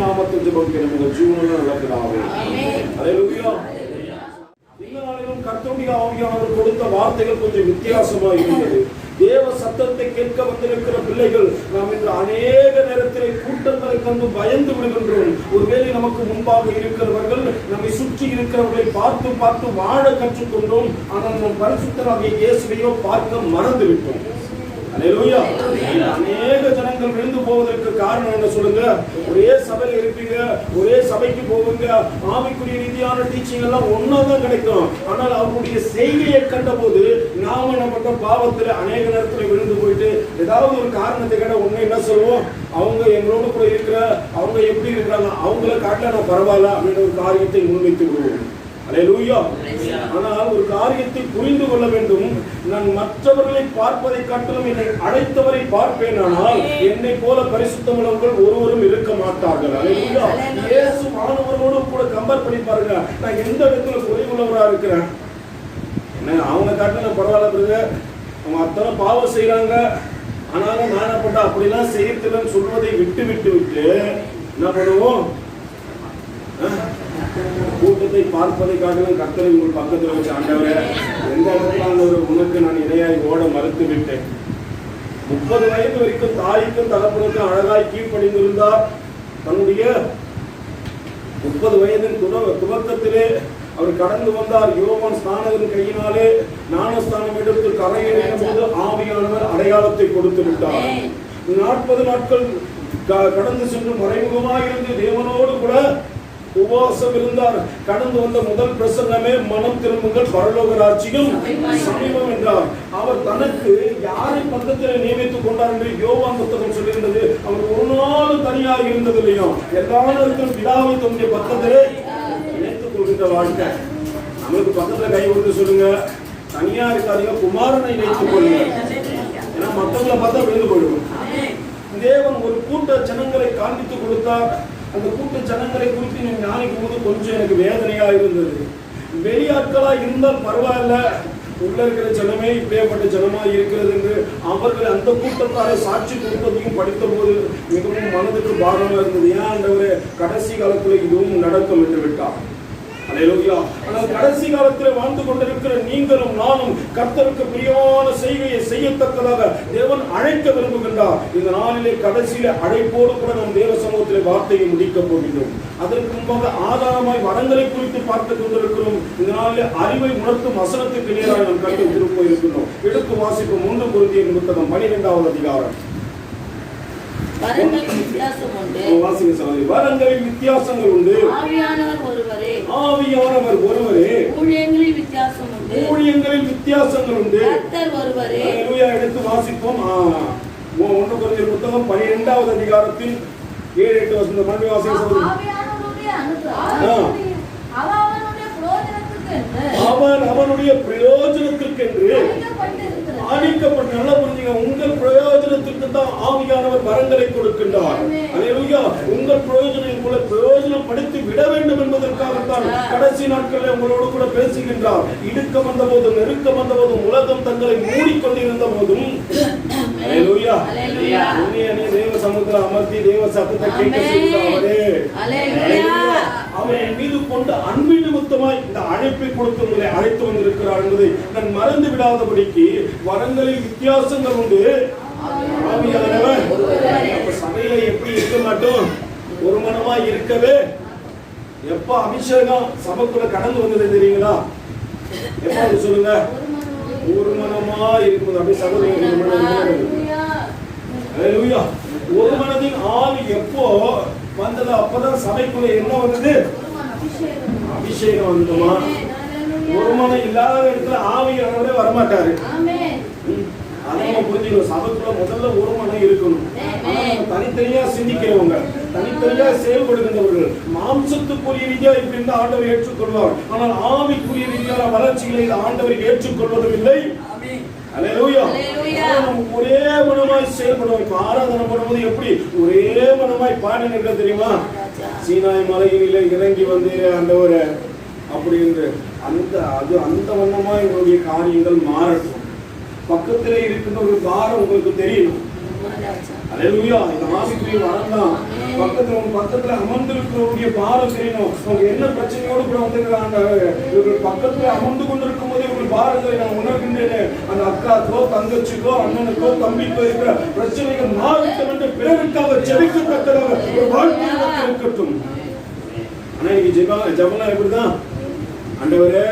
நாமத்தில் ஜெபிக்கிறேன் உங்கள் ஜீவனுள்ள நல்ல பிதாவே. அல்லேலூயா. இந்த நாளிலும் கர்த்தருடைய ஆவியானவர் கொடுத்த வார்த்தைகள் கொஞ்சம் வித்தியாசமாக இருந்தது. தேவ சத்தத்தை கேட்க வந்திருக்கிற பிள்ளைகள் நாம் இன்று அநேக நேரத்திலே கூட்டங்களை கண்டு பயந்து விடுகின்றோம். ஒருவேளை நமக்கு முன்பாக இருக்கிறவர்கள் நம்மை சுற்றி இருக்கிறவர்களை பார்த்து பார்த்து வாழ கற்றுக்கொண்டோம். ஆனால் நம் பரிசுத்தராகிய இயேசுவையோ பார்க்க மறந்து விட்டோம். அல்லேலூயா. அநேக ஜனங்கள் விழுந்து போவதற்கு காரணம் என்ன சொல்லுங்க? ஒரே சபையில இருப்பீங்க, ஒரே சபைக்கு போவீங்க, ஆவிக்குரிய ரீதியான டீச்சிங் எல்லாம் ஒன்னாதான் கிடைக்கும். ஆனால் அவருடைய செய்கையை கண்ட போது நாம நம்ம பாவத்துல அநேக நேரத்துல விழுந்து போயிட்டு ஏதாவது ஒரு காரணத்தை கேட்ட ஒண்ணு என்ன சொல்லுவோம்? அவங்க எங்களோட கூட இருக்கிற அவங்க எப்படி இருக்கிறாங்க, அவங்கள காட்டல நான் பரவாயில்ல அப்படின்ற ஒரு காரியத்தை முன்வைத்து விடுவோம். அல்லேலூயா. ஆனால் ஒரு காரியத்தை புரிந்து கொள்ள வேண்டும். நான் மற்றவர்களை பார்ப்பதை காட்டிலும் என்னை அழைத்தவரை பார்ப்பேன். ஆனால் என்னை போல பரிசுத்தமுள்ளவர்கள் ஒருவரும் இருக்க மாட்டார்கள். அல்லேலூயா. இயேசு மாணவர்களோடு கூட கம்பேர் பண்ணி பாருங்க. நான் எந்த விதத்துல குறைவுள்ளவரா இருக்கிறேன்? என்ன அவங்க காட்டிலும் பரவாயில்ல, அவங்க அத்தனை பாவம் செய்யறாங்க, ஆனாலும் நான் என்ன பண்ண அப்படிலாம் செய்யறதுன்னு சொல்வதை விட்டு விட்டு விட்டு என்ன பண்ணுவோம்? கூட்டத்தை பார்ப்பதை காட்டிலும் கர்த்தரை உங்கள் பக்கத்தில் வச்சு, ஆண்டவரே எந்த இடத்துல உனக்கு நான் இணையாய் ஓட மறுத்து விட்டேன். 30 வயது வரைக்கும் தாய்க்கும் தகப்பனுக்கும் அழகாய் கீழ்ப்படிந்திருந்தார். தன்னுடைய 30 வயதின் துவக்கத்திலே அவர் கடந்து வந்தார். யோவான் ஸ்நானகன் கையினாலே ஞானஸ்தானம் எடுத்து கரையேறின போது ஆவியானவர் அடையாளத்தை கொடுத்து விட்டார். 40 நாட்கள் கடந்து சென்று மறைமுகமாக இருந்து தேவனோடு கூட உபவாசம் இருந்தார். கடந்து வந்த முதல் பிரசங்கமே மனம் திரும்புங்கள், பரலோக ராஜ்யம் சமீபம் என்றார். அவர் தனக்கு யாரை பக்கத்தில் நியமித்துக் கொண்டார் என்று யோவான் புத்தகம் சொல்லுகின்றது. அவர் ஒரு நாள் தனியாக இருந்தது இல்லையோ, எல்லா நேரத்திலும் பிதாவை தன்னுடைய பக்கத்திலே இணைத்துக் கொள்கின்ற வாழ்க்கை. நம்மளுக்கு பக்கத்துல கை கொடுத்து சொல்லுங்க, தனியா இருக்காதீங்க, குமாரனை இணைத்துக் கொள்ளுங்க. ஏன்னா மற்றவங்களை பார்த்தா விழுந்து போயிடும். தேவன் ஒரு கூட்ட ஜனங்களை காண்பித்து கொடுத்தார். அந்த கூட்ட ஜனங்களை குறித்து நீங்க ஞானிக்கும் போது கொஞ்சம் எனக்கு வேதனையா இருந்தது. வெளியாட்களா இருந்தால் பரவாயில்ல, உள்ள இருக்கிற ஜனமே இப்படியேப்பட்ட ஜனமா இருக்கிறது என்று அவர்கள் அந்த கூட்டத்தாரை சாட்சி கொடுத்ததையும் படித்த போது மிகவும் மனதுக்கு பாரமா இருந்தது. ஏன் ஆண்டவரே, கடைசி காலத்துல இதுவும் நடக்கும் என்று விட்டார். அல்லேலூயா. ஆனால் கடைசி காலத்தில் வாழ்ந்து கொண்டிருக்கிற நீங்களும் நானும் கர்த்தருக்கு பிரியமான செய்கையை செய்யத்தக்கதாக தேவன் அழைக்க விரும்புகின்றார். இந்த நாளிலே கடைசியில அழைப்போடு கூட நம் தேவ சமூகத்திலே வார்த்தையை முடிக்கப் போகின்றோம். அதற்கு முன்பாக ஆதாரமாய் வரங்களை குறித்து பார்த்துக் கொண்டிருக்கிறோம். இந்த நாளிலே அறிவை உணர்த்தும் வசனத்துக்கு நேராக நாம் கண்டு திரும்ப இருக்கின்றோம். எடுத்து வாசிப்போம் 1 கொரிந்தியர் புத்தகம் 12வது அதிகாரம். வரங்களில் வித்தியாசம் உண்டு. வாசிங்க சகோதரி. வரங்களில் வித்தியாசங்கள் உண்டு. ஆவியானவர் ஒருவரே. ஆவியானவர் ஒருவரே. ஊழியங்களில் வித்தியாசம் உண்டு. ஊழியங்களில் வித்தியாசங்கள் உண்டு. கர்த்தர் ஒருவரே. அல்லேலூயா. எடுத்து வாசிப்போம். 1 கொரிந்தியர் புத்தகம் 12வது அதிகாரத்தின் 7-8 வசனம் மறுபடியும் வாசிங்க சகோதரி. ஆவியானவருடைய அனுகிரகம் அவன் அவனுடைய பிரயோஜனத்திற்கென்று ஆணிக்கப்பட்ட. நல்லா புரிஞ்சுங்க, உங்கள் பிரயோஜனத்திற்கு தான் ஆவியானவர் வரங்களை கொடுக்கின்றார். அல்லேலூயா. உங்கள் பிரயோஜனம் கூட பிரயோஜனப்படுத்தி விட வேண்டும் என்பதற்காகத்தான் கடைசி நாட்களில் உங்களோடு கூட பேசுகின்றார். இடுக்கம் வந்த போதும் நெருக்கம் வந்த போதும் உலகம் தங்களை மூடிக்கொண்டிருந்த போதும் அல்லேலூயா தேவ சமூகத்தில் அமர்த்தி தேவ சத்தத்தை கேட்க செய்தாரே. அவரின் மீது கொண்டு அன்பின் நிமித்தமாய் இந்த அழைப்பை கொடுத்து உங்களை அழைத்து வந்திருக்கிறார் என்பதை நான் மறந்து விடாதபடிக்கு வரங்களில் வித்தியாசங்கள் உண்டு. ஆவியானவர் சபையில எப்படி இருக்க மாட்டோம், ஒரு மனமாய் இருக்கவே. எப்ப அபிஷேகம் சபைக்குள்ள கடந்து வந்தது தெரியுங்களா? எப்ப அது சொல்லுங்க, ஒரு மனமா இருப்பது. அப்படி சகோதரர்கள் ஒரு மனதின் ஆவி எப்போ வந்தது அப்பதான் சபைக்குள்ள என்ன வந்தது? அபிஷேகம் வந்துமா. ஒரு மனம் இல்லாத இடத்துல ஆவியானவரே வரமாட்டாரு. அதை நம்ம புரிஞ்சுக்கணும். சபைக்குள்ள முதல்ல ஒரு மனம் இருக்கணும். தனித்தனியா சிந்திக்கிறவங்க, தனித்தனியா செயல்படுகின்றவர்கள் மாம்சத்துக்குரிய ரீதியா இப்படி இருந்தா ஆண்டவர் ஏற்றுக்கொள்வார். ஆனால் ஆவிக்குரிய ரீதியான வளர்ச்சிகளை ஆண்டவர் ஏற்றுக்கொள்வதும் இல்லை. அல்லேலூயா. ஒரே மனமாய் செயல்படுவோம். இப்ப ஆராதனை பண்ணும்போது எப்படி ஒரே மனமாய் பாடினீங்க தெரியுமா? சீனாய் மலையில இறங்கி வந்து ஆண்டவரே அப்படின்னு அந்த வண்ணமா எங்களுடைய காரியங்கள் மாறட்டும். பக்கத்திலே இருக்கின்ற ஒரு பாரம் உங்களுக்கு தெரியும். அல்லேலூயா. இந்த ஆவிக்குரிய வரம்தான் பக்கத்துல அமர்ந்திருக்கிறவருடைய பாரம் தெரியணும். அவங்க என்ன பிரச்சனையோடு கூட வந்திருக்காங்க, இவர்கள் பக்கத்துல அமர்ந்து கொண்டிருக்கும் போது இவர்கள் பாரங்களை நான் உணர்கின்றேன். அந்த அக்காக்கோ தங்கச்சிக்கோ அண்ணனுக்கோ தம்பிக்கோ இருக்கிற பிரச்சனைகள் மாறட்டும் என்று பிறருக்காக ஜெபிக்கத்தக்கதாக ஒரு வாழ்க்கை இருக்கட்டும். ஆனா இன்னைக்கு ஜெபம்லாம் எப்படிதான், ஆண்டவரே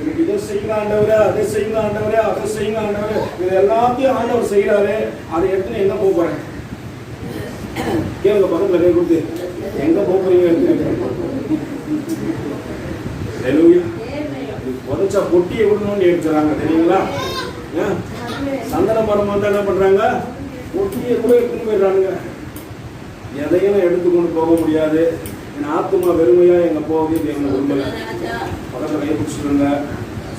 எனக்கு இதை செய்யுங்க ஆண்டவரே, அதை செய்யுங்க ஆண்டவரே, அதை செய்யுங்க ஆண்டவரே, இது எல்லாத்தையும் ஆண்டவர் செய்யறாரு. அதை எடுத்து எங்க போக போறேன் கேளுங்க, பக்கத்துல கை கொடுத்து எங்க போறீங்க புதைச்சா பொட்டியை விடணும்னு எடுத்துறாங்க தெரியுங்களா? சந்தன மரம் வந்து என்ன பண்றாங்க, பொட்டியை கூட எடுத்துன்னு போயிடுறானுங்க. எதையும் எடுத்துக்கொண்டு போக முடியாது. என் ஆத்துமா வெறுமையா எங்க போகுது எங்க விரும்பல. பக்கத்துல கை பிடிச்சிருங்க.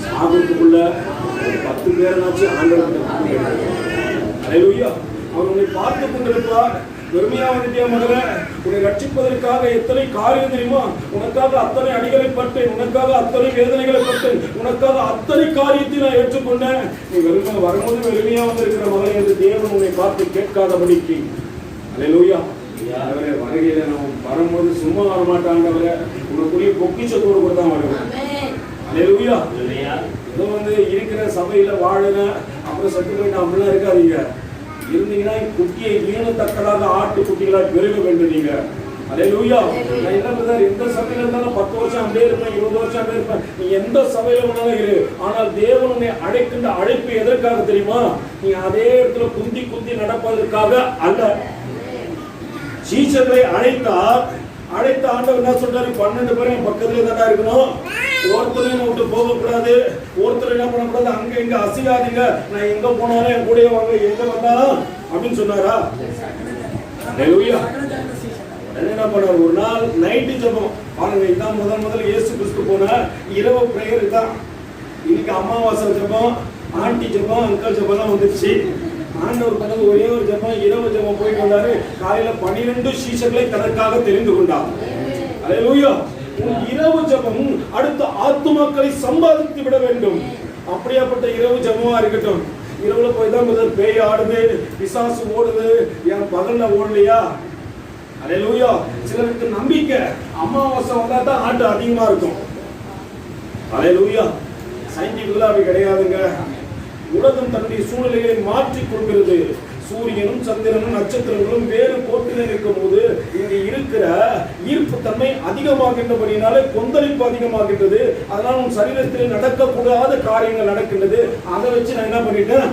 சாதத்துக்குள்ள 10 பேர்னாச்சு ஆண்டவர்கிட்ட அவர் உன்னை பார்த்து கொண்டிருப்பார். வெறுமையா வந்துட்டியா மகள, உன்னை ரட்சிப்பதற்காக எத்தனை காரியம் தெரியுமா? உனக்காக அத்தனை அடிகளை பட்டேன், உனக்காக அத்தனை வேதனைகளை பட்டேன், உனக்காக அத்தனை காரியத்தை நான் ஏற்றுக்கொண்டேன். நீ வெறுமை வரும்போது வெறுமையா வந்திருக்கிற மகளை என்று தேவன் உன்னை பார்த்து கேட்காதபடிக்கு. அல்லேலூயா. வருகையில நம்ம வரும்போது சும்மா வரமாட்டாண்டவரை உனக்குரிய பொக்கிஷத்தோடு கூட தான் வருவோம். அல்லேலூயா. ஏதோ இருக்கிற சபையில வாழுன அப்புறம் சத்து போயிட்டு அப்படிலாம் இருக்காதீங்க. இருந்தீங்கன்னா குட்டியை ஈனத்தக்கதாக ஆட்டு குட்டிகளாக பெருக வேண்டும் நீங்க. அல்லேலூயா. நான் என்ன பண்றேன், எந்த சபையில இருந்தாலும் 10 வருஷம் அப்படியே இருப்பேன், 20 வருஷம் அப்படியே இருப்பேன். நீ எந்த சபையில வேணாலும் இரு. ஆனால் தேவன் உன்னை அழைக்கின்ற அழைப்பு எதற்காக தெரியுமா? நீ அதே இடத்துல குந்தி குந்தி நடப்பதற்காக அல்ல. சீஷர்களை அழைத்த ஆண்டவர் என்ன சொல்றாரு, 12 பேரும் பக்கத்துல தானே இருக்கணும். ஒருத்தரையும் விட்டு போக கூடாது, ஒருத்தர் என்ன பண்ணக்கூடாது, அங்க இங்க அசையாதீங்க, நான் எங்க போனாலும் என் கூட வாங்க, எங்க வந்தாலும் அப்படின்னு சொன்னாரா? என்ன பண்ணாரு, ஒரு நாள் நைட்டு ஜெபம் பாருங்க. இதான் முதல் இயேசு கிறிஸ்து போன இரவு பிரேயர் தான். இன்னைக்கு அமாவாசை ஜெபம், ஆண்டி ஜெபம், அங்கல் ஜெபம்லாம் வந்துருச்சு. ஆண்டவர் பண்ணது ஒரே ஒரு ஜெபம், இரவு ஜெபம் போயிட்டு வந்தாரு. காலையில 12 சீஷர்களை தனக்காக தெரிந்து கொண்டார். அல்லேலூயா. இரவு ஜெபம் அடுத்த ஆத்துமாக்களை சம்பாதித்து விட வேண்டும். அப்படியாப்பட்ட இரவு ஜெபமா இருக்கட்டும். இரவுல போய் தான் பேய் ஆடுது, பிசாசு ஓடுது, என் பகல்ல ஓடலையா? அல்லேலூயா. சிலருக்கு நம்பிக்கை அமாவாசை வந்தா தான் ஆட்டு அதிகமா இருக்கும். அல்லேலூயா. சயின்டிபிக்கலா அப்படி கிடையாதுங்க. உலகம் தன்னுடைய சூழ்நிலையை மாற்றிக் கொள்கிறது. சூரியனும் சந்திரனும் நட்சத்திரங்களும் வேறு கோட்டில் இருக்கும் போது இங்க இருக்கிற ஈர்ப்பு தன்மை அதிகமாகின்றபடினாலே கொந்தளிப்பு அதிகமாகின்றது. அதனால உன் சரீரத்தில் நடக்கக்கூடாத காரியங்கள் நடக்கின்றது. அதை வச்சு நான் என்ன பண்ணிட்டேன்,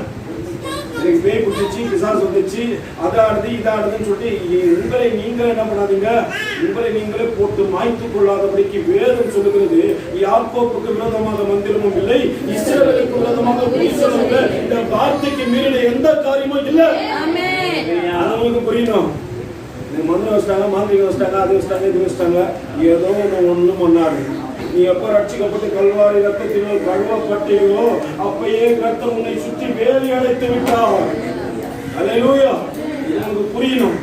எனக்கு பேய் பிடிச்சி பிசாசு வந்துச்சு, அதாடுது இதாடுதுன்னு சொல்லிட்டு உங்களை நீங்களே என்ன பண்ணாதீங்க, உங்களை நீங்களே போட்டு மாய்த்துக் கொள்ளாதபடிக்கு வேதம் சொல்லுகிறது. யாக்கோப்புக்கு விரோதமாக மந்திரமும் இல்லை, இஸ்ரவேலுக்கு விரோதமாக பொய்யும் இல்லை. இந்த வார்த்தைக்கு மீறின எந்த காரியமும் இல்லை. அது உங்களுக்கு புரியணும். மந்திரம் வச்சிட்டாங்க, மாந்திரிகம் வச்சிட்டாங்க, அது வச்சிட்டாங்க, இது வச்சிட்டாங்க, ஏதோ ஒண்ணும் ஒன்னாரு. நீ எப்ப ரட்சிக்கப்பட்டு கல்வாரி ரத்தத்தினால் கழுவப்பட்டீங்களோ அப்பயே கர்த்தர் உன்னை சுற்றி வேலி அடைத்து விட்டார். அல்லேலூயா. இது உங்களுக்கு புரியணும்.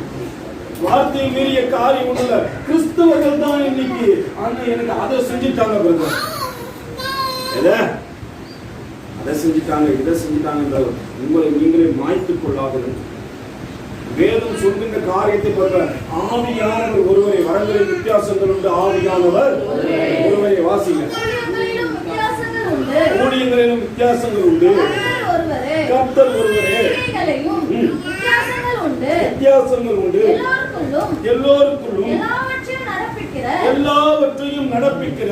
வார்த்தை மீறிய காரியம் ஒண்ணுல கிறிஸ்தவர்கள் தான் இன்னைக்கு ஆனா எனக்கு அதை செஞ்சுட்டாங்க பிரதர், அதை செஞ்சுட்டாங்க, இதை செஞ்சுட்டாங்க. உங்களை நீங்களே மாய்த்துக் கொள்ளாதீர்கள். வேதம் சொல்கின்ற காரியத்தை பார்க்க ஆவியானவர் ஒருவரை, வரங்களின் வித்தியாசங்கள் உண்டு, ஆவியானவர் ஒருவரை. வாசிங்க. ஊழியங்களிலும் வித்தியாசங்கள் உண்டு, கர்த்தர் ஒருவரே. வித்தியாசங்கள் உண்டு, எல்லோருக்குள்ளும் எல்லாவற்றையும் நடப்பிக்கிற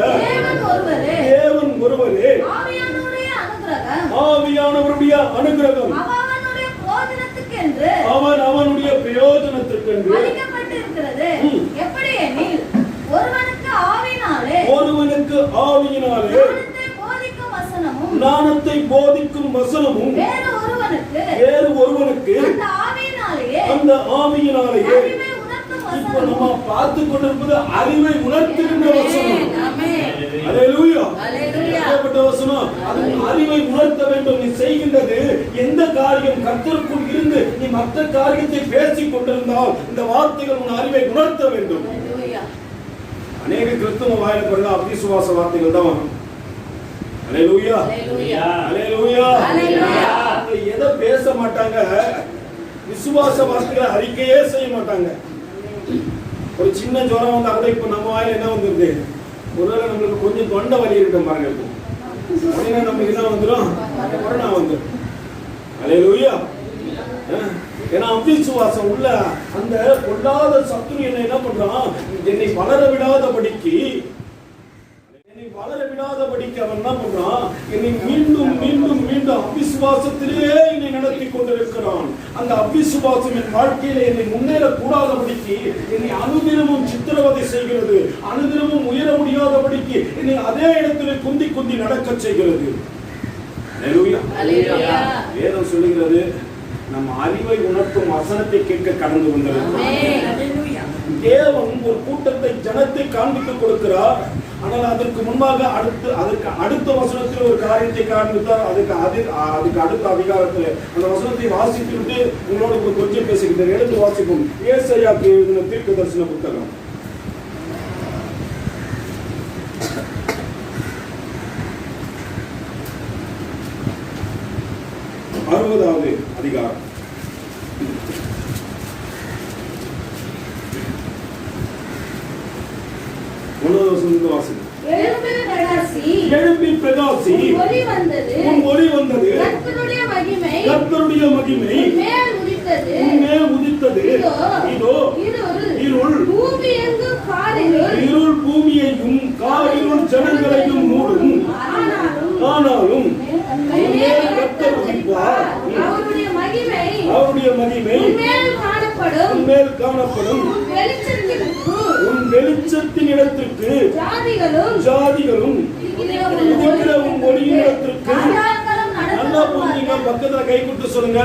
தேவன் ஒருவரே. ஆவியானவருடைய அனுகிரகம் அவன் அவனுடைய பிரயோஜனத்திற்கென்று அளிக்கப்பட்டிருக்கிறது. எப்படி எனில் ஒருவனுக்கு ஆவியினாலே ஞானத்தை போதிக்கும் வசனமும் வேறு ஒருவனுக்கு அந்த ஆவியினாலேயே. இப்ப நம்ம பார்த்து கொண்டிருப்பது அறிவை உணர்த்துகின்ற வசனம். அல்லேலூயா. வசனம் அது அறிவை உணர்த்த வேண்டும். நீ செய்கின்றது எந்த காரியம் கர்த்தருக்குள் இருந்து நீ மற்ற காரியத்தை பேசிக் கொண்டிருந்தால் இந்த வார்த்தைகள் உன் அறிவை உணர்த்த வேண்டும். அநேக கிறிஸ்தவ வாயில பிறகு அவிசுவாச வார்த்தைகள் தான் வரும். அல்லேலூயா. அல்லேலூயா. எதை பேச மாட்டாங்க, விசுவாச வார்த்தைகளை அறிக்கையே செய்ய மாட்டாங்க. ஒரு சின்ன ஜுரம் வந்தா கூட இப்ப நம்ம வாயில என்ன வந்துருது, ஒருவேளை நம்மளுக்கு கொஞ்சம் தொண்டை வலி இருக்கும் பாருங்க, உடனே நமக்கு என்ன வந்துடும், கொரோனா வந்துடும். அல்லேலூயா. ஏன்னா அவிசுவாசம் உள்ள அந்த கொள்ளாத சத்துரு என்ன பண்றான், என்னை வளர விடாதபடிக்கு அவன் என்ன பண்றான், என்னை மீண்டும் மீண்டும் மீண்டும் அவிசுவாசத்திலே என்னை நடத்தி கொண்டிருக்கிறான். அந்த அவிசுவாசம் என் வாழ்க்கையில என்னை முன்னேற கூடாதபடிக்கு என்னை அனுதினமும் சித்திரவதை செய்கிறது, அனுதினமும் உயர முடியாதபடிக்கு என்னை அதே இடத்துல குந்தி குந்தி நடக்க செய்கிறது. வேதம் சொல்லுகிறது, நம்ம அறிவை உணர்த்தும் வசனத்தை கேட்க கடந்து வந்திருக்கிறோம். தேவன் ஒரு கூட்டத்தை ஜனத்தை காண்பித்து கொடுக்கிறார். ஆனால் அதற்கு முன்பாக அதற்கு அடுத்த வசனத்தில் ஒரு காரியத்தை காண்பித்தார். அதுக்கு அடுத்த அதிகாரத்தில் அந்த வசனத்தை வாசித்து விட்டு உங்களோட கொஞ்சம் பேசிக்கிட்டு எடுத்து வாசிப்போம். ஏசாயாக்கு எழுதின தீர்க்க தரிசன புத்தகம் 60வது அதிகாரம். எழும்பி பிரகாசி, உன் ஒளி வந்தது, கர்த்தருடைய மகிமை உன்மேல் உதித்தது. இதோ இருள் பூமியையும் காரிருள் ஜனங்களையும் மூடும். ஆனாலும் கர்த்தர் உதிப்பார், அவருடைய மகிமை உன்மேல் காணப்படும். உன் வெளிச்சத்தின் இடத்திற்கு ஜாதிகளும் உதிக்கிற உன் ஒளியின் இடத்திற்கு, நல்லா புரிஞ்சுங்க, பக்கத்துல கை கொடுத்து சொல்லுங்க,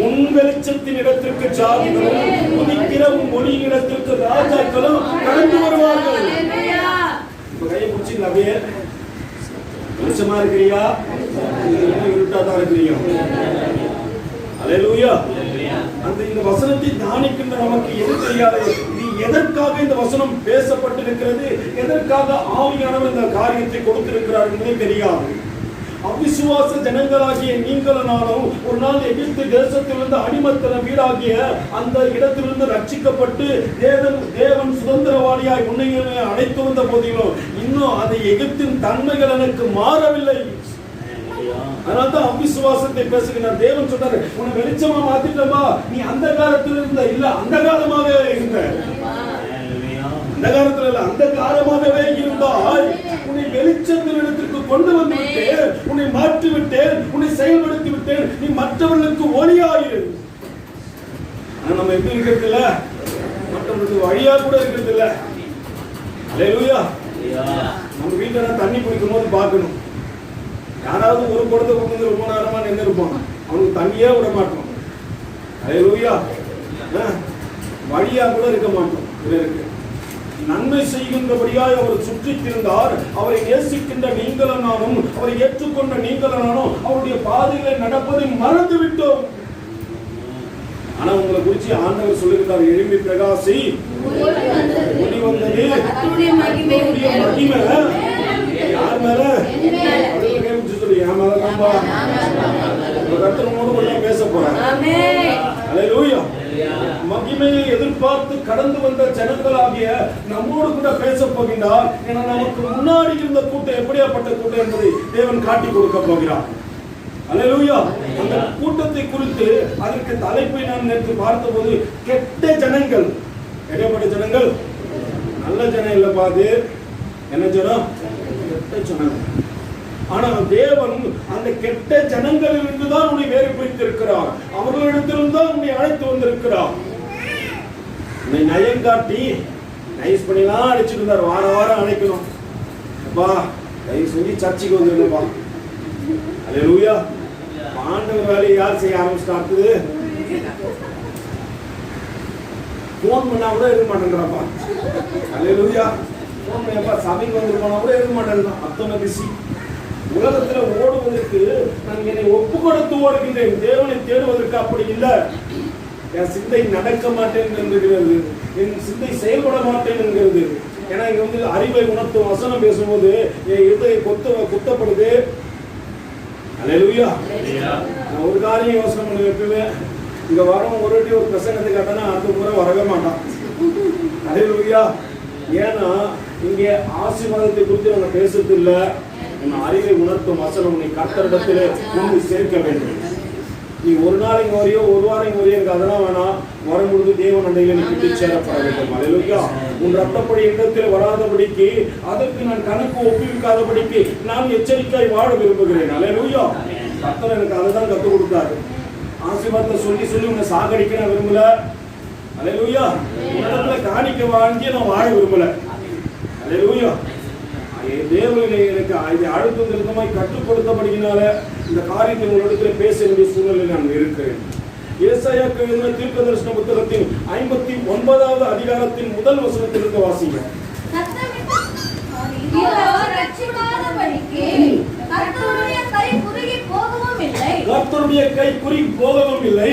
உன் வெளிச்சத்தின் இடத்திற்கு ஜாதிகளும் உதிக்கிற உன் ஒளியின் இடத்திற்கு ராஜாக்களும் கடந்து வருவார்கள். இப்ப கையை பிடிச்சிங்க, அப்படியே வெளிச்சமா இருக்கிறியா, இருட்டாதான் இருக்கிறீங்க. அல்லேலூயா. அந்த இந்த வசனத்தை தியானிக்கின்ற நமக்கு எது தெரியாது, இது எதற்காக இந்த வசனம் பேசப்பட்டிருக்கிறது, எதற்காக ஆவியானவர் இந்த காரியத்தை கொடுத்திருக்கிறார் என்பதே தெரியாது. அவிசுவாச ஜனங்களாகிய நீங்களும் நானும் ஒரு நாள் எகிப்து தேசத்திலிருந்து அடிமத்தன வீடாகிய அந்த இடத்திலிருந்து ரட்சிக்கப்பட்டு தேவன் சுதந்திரவாளியாய் உன்னை அழைத்து வந்த போதிலும் இன்னும் அந்த எகிப்தின் தன்மைகள் எனக்கு மாறவில்லை. அதனால்தான் அவிசுவாசத்தை பேசுகிறார். தேவன் சொன்னாரு, உன்னை வெளிச்சமா மாத்திட்டமா, நீ அந்த காலத்தில் இருந்த இல்ல, அந்த காலமாகவே இருந்த, அந்த காலத்துல இல்ல, அந்த காலமாகவே இருந்தால் உன்னை வெளிச்சத்தின் இடத்திற்கு கொண்டு வந்து விட்டேன், உன்னை மாற்றி விட்டேன், உன்னை செயல்படுத்தி விட்டேன், நீ மற்றவர்களுக்கு ஒளியாயிரு. நம்ம எப்படி இருக்கிறது இல்ல, மற்றவர்களுக்கு வழியா கூட இருக்கிறது இல்ல. அல்லேலூயா. நம்ம வீட்டுல தண்ணி குடிக்கும் போது பார்க்கணும், யாராவது ஒரு குடத்தை கொண்டு ரொம்ப நேரமா நின்று இருப்பான், அவனுக்கு தண்ணியே விட மாட்டோம். அல்லேலூயா. வழியா கூட இருக்க மாட்டோம். இருக்கு நன்மை செய்கின்றபடியாய் அவர் சுற்றி திரிந்தார். அவரை நேசிக்கின்ற நீங்களும் நானும், அவரை ஏற்றுக்கொண்ட நீங்களும் நானும் அவருடைய பாதைகளை நடப்பதை மறந்து விட்டோம். ஆனா உங்களை குறிச்சு ஆண்டவர் சொல்லுகிறார், எழும்பி பிரகாசி, ஒளி வந்தது, மகிமை யார் மேல, சொல்லி என் மேல நம்பா கர்த்தரோடு கூட பேச போறேன். அல்லேலூயா. மகிமையை எதிர்பார்த்து கடந்து வந்த ஜனங்களாகிய நம்மோடு கூட பேச போகின்றார். ஏன்னா நமக்கு முன்னாடி இருந்த கூட்டம் எப்படியாப்பட்ட கூட்டம் என்பதை தேவன் காட்டி கொடுக்க போகிறார். அல்லேலூயா. அந்த கூட்டத்தை குறித்து அதற்கு தலைப்பை நான் நேற்று பார்த்தபோது, கெட்ட ஜனங்கள். எப்படியாப்பட்ட ஜனங்கள்? நல்ல ஜனம் இல்ல, பாது என்ன ஜனம்? கெட்ட ஜனங்கள். ஆனால் தேவன் அந்த கெட்ட ஜனங்களிலிருந்து தான் உன்னை வேறு பிரித்திருக்கிறார். அவர்களிடத்திலிருந்து தான் உன்னை அழைத்து வந்திருக்கிறார். உன்னை நயம் காட்டி நைஸ் பண்ணிலாம் அழைச்சிட்டு இருந்தார். வாரம் வாரம் அழைக்கணும், அப்பா தயவு செஞ்சு சர்ச்சைக்கு வந்துருங்கப்பா. அல்லேலூயா. ஆண்டவர் வேலையை யார் செய்ய ஆரம்பிச்சிட்டாக்குது? போன் பண்ணா கூட இருக்க மாட்டேங்கிறாப்பா. அல்லேலூயா. போன் பண்ணப்பா சபைக்கு வந்து போனா கூட இருக்க மாட்டேங்கிறான். அத்தனை பிஸி. உலகத்துல ஓடுவதற்கு நான் என்னை ஒப்பு கொடுத்து ஓடுகின்றேன். தேவனை தேடுவதற்கு அப்படி இல்லை. என் சிந்தை நடக்க மாட்டேன் என்கிறது, என் சிந்தை செயல்பட மாட்டேன் என்கிறது. ஏன்னா இங்க வந்து அறிவை உணர்த்தும் வசனம் பேசும்போது என் இதய குத்தப்படுது. அல்லேலூயா. நான் ஒரு காரியம் யோசனை பண்ணி வைப்பேன், இங்க வரும் ஒரு பிரசங்கத்தை கேட்டனா அடுத்த முறை வரவே மாட்டான். அல்லேலூயா. ஏன்னா இங்கே ஆசீர்வாதத்தை குறித்து நம்ம பேசுறது இல்ல. உன் அறிவை உணர்த்தும் வசனம் உன்னை கர்த்தரிடத்திலே கொண்டு சேர்க்க வேண்டும். நீ ஒரு நாள் இங்க வரையோ ஒரு வாரம் இங்க வரையோ அதெல்லாம் வேணாம். வரும்பொழுது தேவன் அண்டையில நீ கிட்டி சேரப்பட வேண்டும். அல்லேலூயா. உன் ரத்தப்படி இடத்தில் வராதபடிக்கு, அதற்கு நான் கணக்கு ஒப்புவிக்காதபடிக்கு நான் எச்சரிக்கையாய் வாழ விரும்புகிறேன். அல்லேலூயா. கர்த்தர் எனக்கு அதை தான் கற்றுக் கொடுத்தாரு. ஆசீர்வாதத்தை சொல்லி சொல்லி உன்னை சாகடிக்க நான் விரும்பல. அல்லேலூயா. உன்னிடத்துல காணிக்க வாங்கி நான் வாழ விரும்பல. அல்லேலூயா. தேவனை எனக்கு அழுத்தம் திருத்தமாய் கற்றுக் கொடுத்தபடியினால இந்த காரியத்தை உங்களிடத்துல பேச வேண்டிய சூழ்நிலையில் நான் இருக்கிறேன். ஏசாயாக்கு எழுதின தீர்க்கதரிசன புத்தகத்தின் 59வது அதிகாரத்தின் முதல் வசனத்திலிருந்து வாசிங்க. கர்த்தருடைய கை குறுகி போகவும் இல்லை, கர்த்தருடைய கை குறுகி போகவும் இல்லை,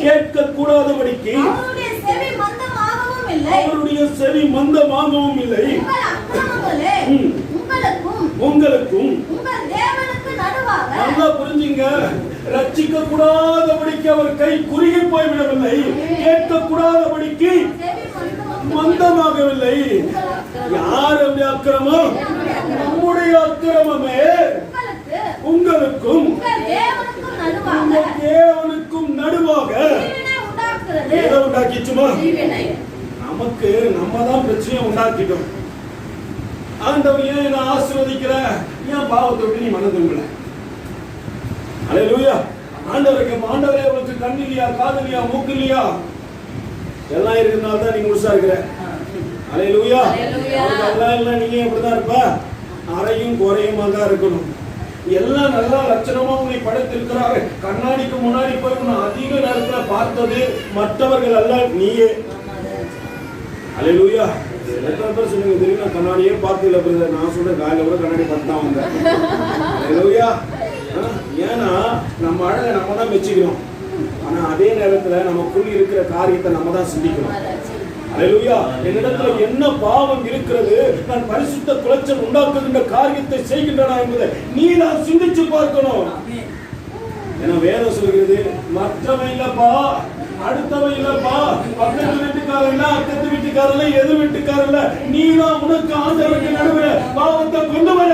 கேட்க கூடாதபடிக்கு அவருடைய செவி மந்தமாகவும் இல்லை, அவருடைய செவி மந்தமாகவும் இல்லை. உங்களுக்கும் உங்கள் தேவனுக்கு நடுவாக, நல்லா புரிஞ்சுங்க, ரட்சிக்க கூடாதபடிக்கு அவர் கை குறுகி போய்விடவில்லை, கேட்க கூடாதபடிக்கு மந்தமாகவில்லை. யாருடைய அக்கிரமம்? நம்முடைய அக்கிரமமே உங்களுக்கும் தேவனுக்கும் நடுவாக எதை உண்டாக்கிச்சுமா? நமக்கு நம்ம தான் பிரச்சனையை உண்டாக்கிட்டோம். ஆண்டவர் ஏன் என்ன ஆசீர்வதிக்கிற? ஏன் பாவத்தை விட்டு நீ மனம் திரும்பல? அல்லேலூயா. ஆண்டவரே உங்களுக்கு கண் இல்லையா, காது இல்லையா, மூக்கு இல்லையா? எல்லாம் இருக்கிறதுனால தான் நீ முழுசா இருக்கிற. அல்லேலூயா. எல்லாம் இல்லை, நீங்க எப்படிதான் இருப்ப? அறையும் குறையுமா தான் இருக்கணும். எல்லாம் நல்லா லட்சணமா உன்னை படைத்திருக்கிறாரு. கண்ணாடிக்கு முன்னாடி போய் உன்னை அதிக நேரத்துல பார்த்தது மற்றவர்கள் அல்ல, நீயே. அல்லேலூயா. எத்தனை பேர் சொல்லுங்க தெரியும், நான் கண்ணாடியே பார்த்துல பிரதர். நான் சொல்ற காலையில கூட கண்ணாடி பார்த்து தான் வந்தேன். அல்லேலூயா. ஏன்னா நம்ம அழகை நம்ம தான் மெச்சிக்கிறோம். ஆனா அதே நேரத்துல நமக்குள் இருக்கிற காரியத்தை நம்ம தான் சிந்திக்கிறோம். அல்லேலூயா. என்னிடத்துல என்ன பாவம் இருக்கிறது, நான் பரிசுத்த குலைச்சல் உண்டாக்குகின்ற காரியத்தை செய்கின்றனா என்பதை நீ தான் சிந்திச்சு பார்க்கணும். ஏன்னா வேதம் சொல்கிறது, மற்றவன் இல்லப்பா, அடுத்தவன் இல்லப்பா, பக்கத்து வீட்டுக்காரன் இல்ல, அக்கத்து வீட்டுக்காரன் இல்ல, எதிர் வீட்டுக்காரன் இல்ல, நீ தான் உனக்கு ஆண்டவருக்கு நடுவுல பாவத்தை கொண்டு வர.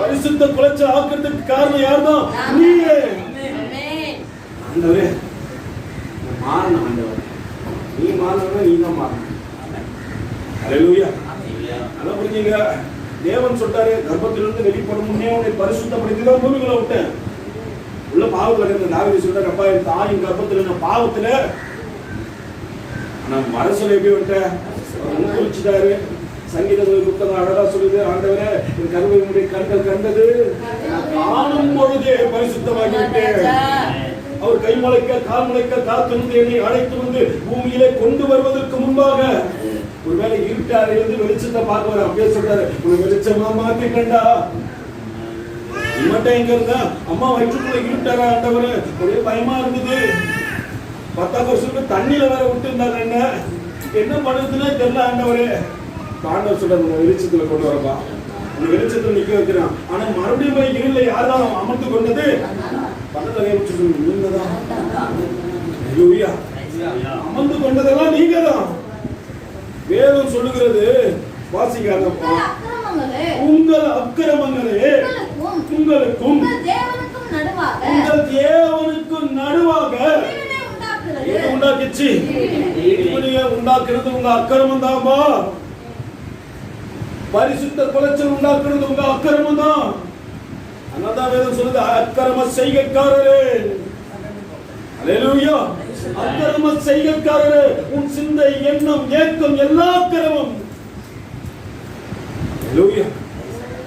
பரிசுத்த குலைச்சல் ஆக்குறதுக்கு காரணம் யார்தான்? நீயே. ஆண்டவரே மாறணும். ஆண்டவர் நீ மாறணும்னா நீ தான் மாறணும். அல்லேலூயா. அதான் புரிஞ்சுங்க. தேவன் சொல்றாரு, கர்ப்பத்திலிருந்து வெளிப்படும் முன்னே உன்னை பரிசுத்தப்படுத்தி தான் பூமிக்குள்ள விட்டேன். உள்ள பாவத்துல இருந்த தாவீது சொல்றாரு, அப்பா என் தாயின் கர்ப்பத்துல நான் பாவத்துல, ஆனா மனசுல எப்படி விட்ட குறிச்சிட்டாரு. சங்கீத புத்தகம் அழகா சொல்லுது, ஆண்டவரே என் கர்ப்பமுடைய கண்கள் கண்டது காணும் பொழுதே பரிசுத்தமாகி விட்டேன். அவர் கை முளைக்க கால் முளைக்க காத்திருந்து என்னை அழைத்து வந்து பூமியிலே கொண்டு வருவதற்கு முன்பாக ஒருவேளை இருட்டாரு இருந்து வெளிச்சத்தை பார்க்க அப்படியே சொல்றாரு, உனக்கு வெளிச்சமா மாத்திட்டா. இம்மட்ட எங்க இருந்தா அம்மா வயிற்றுக்குள்ள இருட்டாரா ஆண்டவரு, ஒரே பயமா இருந்தது. 10 வருஷத்துக்கு தண்ணியில வேற விட்டு இருந்தாங்க. என்ன பண்ணுறதுன்னே தெரியல ஆண்டவரு. ஆண்டவர் சொல்றாரு, உங்க வெளிச்சத்துல கொண்டு வரப்பா, உங்க வெளிச்சத்துல நிக்க வைக்கிறான். ஆனா மறுபடியும் போய் இருள யார்தான் அமர்ந்து கொண்டது? பக்கத்துல நீங்க தான். அமர்ந்து கொண்டதெல்லாம் நீங்க தான். வேதம் சொல்லுகிறது, வாசிக்காதப்பா, உங்கள் அக்கிரமங்களே உங்களுக்கும் உங்கள் தேவனுக்கும் நடுவாக எது உண்டாக்கிச்சு? உண்டாக்குறது உங்க அக்கிரமம் தான்பா. பரிசுத்த குலைச்சல் உண்டாக்குறது உங்க அக்கிரமம் தான். அதனால்தான் வேதம் சொல்லுது, அக்கிரம செய்கைக்காரரே. அல்லேலூயா. அக்கிரம செய்கைக்காரரே, உன் சிந்தை எண்ணம் ஏக்கம் எல்லா அக்கிரமம். அல்லேலூயா.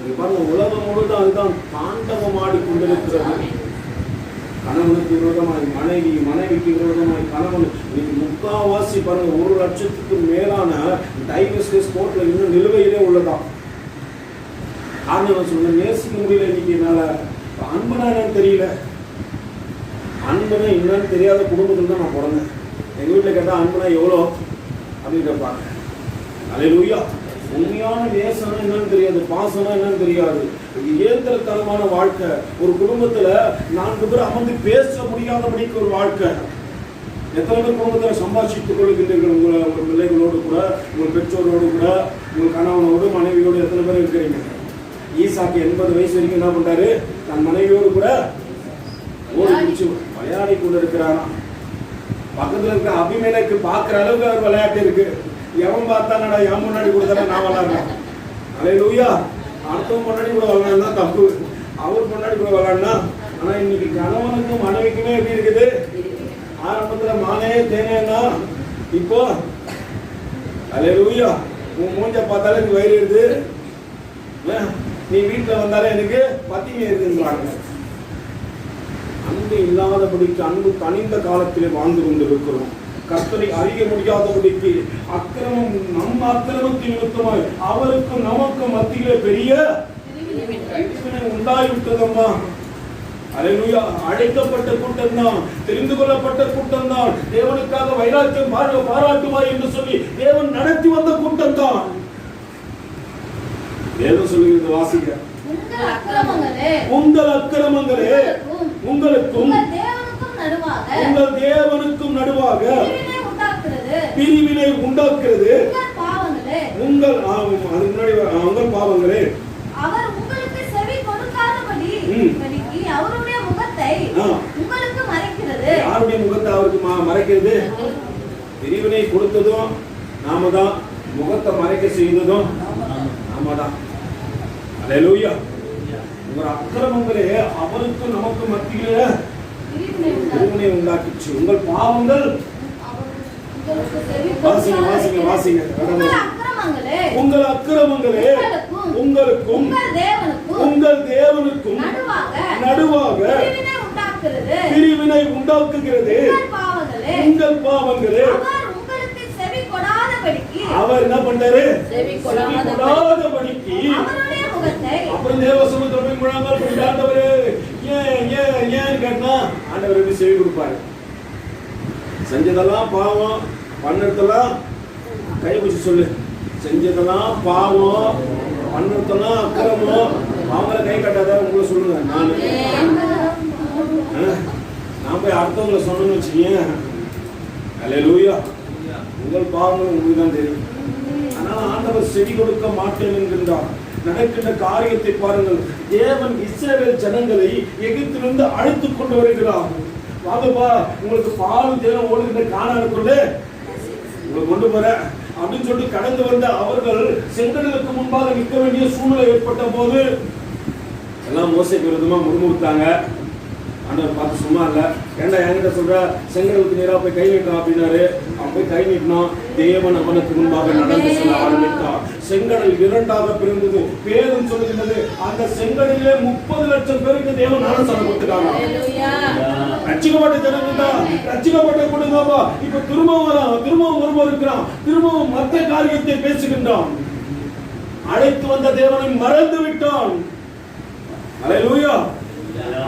நீ பாருங்க, உலகம் முழுவதும் அதுதான் தாண்டவம் ஆடிக்கொண்டிருக்கிறது. கணவனுக்கு விரோதமாய் மனைவி, மனைவிக்கு விரோதமாய் கணவன். இன்னைக்கு முக்காவாசி பாருங்க, 1 லட்சத்துக்கு மேலான டைவர்ஸ் கேஸ் கோர்ட்ல இன்னும் நிலுவையிலே உள்ளதான். காரணம் சொல்ல நேசிக்க முடியல. இன்னைக்கு என்னால அன்புனா என்னன்னு தெரியல. அன்புனா என்னன்னு தெரியாத குடும்பத்தில் தான் நான் பிறந்தேன். எங்க வீட்டுல கேட்டா அன்புனா எவ்வளோ அப்படின்னு கேட்பாங்க. அல்லேலூயா. உண்மையான நேசம்னா என்னன்னு தெரியாது, பாசம்னா என்னன்னு தெரியாது. இயந்திரத்தனமான வாழ்க்கை. ஒரு குடும்பத்துல 4 பேர் அமர்ந்து பேச முடியாதபடிக்கு ஒரு வாழ்க்கை. எத்தனை பேர் குடும்பத்தில் சம்பாதித்துக் கொள்கின்றீர்கள்? உங்கள் பிள்ளைகளோடு கூட, உங்கள் பெற்றோரோடு கூட, உங்கள் கணவனோடு, மனைவியோடு எத்தனை பேர் இருக்கிறீங்க? ஈசாக்கு 80 வயசு வரைக்கும் என்ன பண்றாரு? தன் மனைவியோடு கூட ஓடி பிடிச்சு விளையாடி கொண்டு இருக்கிறாராம். பக்கத்துல இருக்க அபிமேலைக்கு பார்க்கிற அளவுக்கு அவர் விளையாட்டு இருக்கு. எவன் பார்த்தானடா என் முன்னாடி கொடுத்தா நான் விளையாடுறேன். அல்லேலூயா. அடுத்தவன் முன்னாடி கூட விளையாடுனா தப்பு, அவர் முன்னாடி கூட விளையாடுனா. ஆனா இன்னைக்கு கணவனுக்கும் மனைவிக்குமே எப்படி இருக்குது? ஆரம்பத்துல மானே தேனேன்னா இப்போ அல்லேலூயா. உன் மூஞ்ச பார்த்தாலே எனக்கு வயிறு இருக்குது, நீ வீட்டுல வந்தாலே எனக்கு பத்தினி இருக்குன்றாங்க. அன்பு இல்லாதபடிக்கு அன்பு தனிந்த காலத்திலே வாழ்ந்து கொண்டிருக்கிறோம். கர்த்தரை அறிய முடியாதபடிக்கு அக்கிரமம் நம் அக்கிரமத்தின் நிமித்தமாய் அவருக்கும் நமக்கும் மத்தியிலே பெரிய உண்டாகிவிட்டதம்மா. அல்லேலூயா. அழைக்கப்பட்ட கூட்டம் தான், தெரிந்து கொள்ளப்பட்ட கூட்டம் தான், தேவனுக்காக வைராக்கியம் பாராட்டுவாய் என்று சொல்லி தேவன் நடத்தி வந்த கூட்டம் தான். வேதம் சொல்லுகிறது, வாசிக்க. உங்கள் அக்கிரமங்களே உங்களுக்கும் உங்கள் தேவனுக்கும் நடுவாக பிரிவினை உண்டாக்குறது. உங்கள் உங்கள் பாவங்களே அவர் உங்களுக்கு செவி கொடுக்காதபடி அவருடைய முகத்தை உங்களுக்கு மறைக்கிறது. யாருடைய முகத்தை அவருக்கு மறைக்கிறது? பிரிவினை கொடுத்ததும் நாம தான், முகத்தை மறைக்க செய்ததும் நாம தான். அல்லேலூயா. உங்கள் அக்கிரமங்களே அவருக்கு நமக்கு மத்தியிலே பிரிவினை உண்டாக்கிச்சு. உங்கள் பாவங்கள் வாசிங்க வாசிங்க வாசிங்க. உங்கள் அக்கிரமங்களே உங்களுக்கும் உங்கள் தேவனுக்கும் நடுவாக பிரிவினை உண்டாக்குகிறது. உங்கள் பாவங்களே அவர் என்ன பண்றாரு? செவி கொடாதபடிக்கு. அப்புறம் தேவ சமூகத்துல போய் முழங்கால் போட்டு ஆண்டவரே ஏன் ஏன் ஏன் கேட்டா ஆண்டவர் செவி கொடுப்பாரு. செஞ்சதெல்லாம் பாவம், பண்ணதெல்லாம் கை வச்சு சொல்லு. செஞ்சதெல்லாம் பாவம், பண்ணதெல்லாம் அக்கிரமம், அவங்கள கை கட்டாத உங்களை சொல்லுங்க. நான் போய் அடுத்தவங்களை சொன்னேன்னு வச்சுக்கீங்க, அல்லேலூயா, உங்கள் பாவங்கள் உங்களுக்கு தான் தெரியும். ஆனால் ஆண்டவர் செவி கொடுக்க மாட்டேன் என்கின்றார். நடக்கின்ற காரியத்தை பாருங்கள். தேவன் இஸ்ரவேல் ஜனங்களை எகிப்திலிருந்து அழைத்துக் கொண்டு வருகிறார். வாங்கப்பா, உங்களுக்கு பாலும் தேவன் ஓடுகின்ற கானானுக்குள்ளே உங்களை கொண்டு போற அப்படின்னு சொல்லிட்டு கடந்து வந்த அவர்கள் செங்கடலுக்கு முன்பாக நிற்க வேண்டிய சூழ்நிலை ஏற்பட்ட போது எல்லாம் மோசைக்கு விரோதமா முறுமுறுத்தாங்க. ஆண்டவர் பார்த்து சும்மா இல்ல, ஏண்டா என்கிட்ட சொல்ற செங்கடலுக்கு நேரா போய் கை நீட்டா அப்படின்னாரு. அவன் போய் கை நீட்டினான். தேவன் அவனுக்கு முன்பாக நடந்து செல்ல ஆரம்பித்தார். செங்கடல் 2ஆக பிரிந்தது. வேதம் சொல்லுகிறது, அந்த செங்கடலிலே 30 லட்சம் பேருக்கு தேவன் ஞானஸ்நானம் கொடுத்தாங்க. ரட்சிக்கப்பட்ட ஜனங்கள் தான், ரட்சிக்கப்பட்ட குடும்பமா இப்ப திரும்பவும் ஒருவர் இருக்கிறான், திரும்பவும் மற்ற காரியத்தை பேசுகின்றான். அழைத்து வந்த தேவனை மறந்து விட்டான். அல்லேலூயா.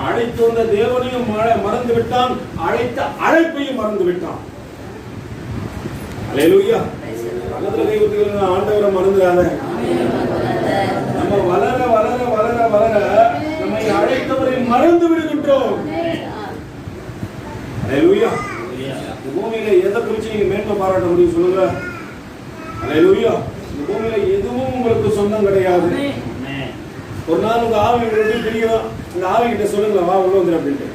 அழைத்து வந்த தேவனையும் மறந்து விட்டான், அழைத்த அழைப்பையும் மறந்து விட்டான். அல்லேலூயா. பக்கத்துல கை ஊத்துங்க, ஆண்டவரை மறந்துடாத. நம்ம வளர வளர வளர வளர நம்மை அழைத்தவரை மறந்து விடுகின்றோம். அல்லேலூயா. பூமியில எதை குறிச்சு நீங்க மேன்மை பாராட்ட முடியும் சொல்லுங்க? அல்லேலூயா. இந்த பூமியில எதுவும் உங்களுக்கு சொந்தம் கிடையாது. ஒரு நாள் உங்க ஆவி விட்டு பிரிக்கிறோம், இந்த ஆவி கிட்ட சொல்லுங்களா, வா உள்ள வந்துடும் அப்படின்ட்டு.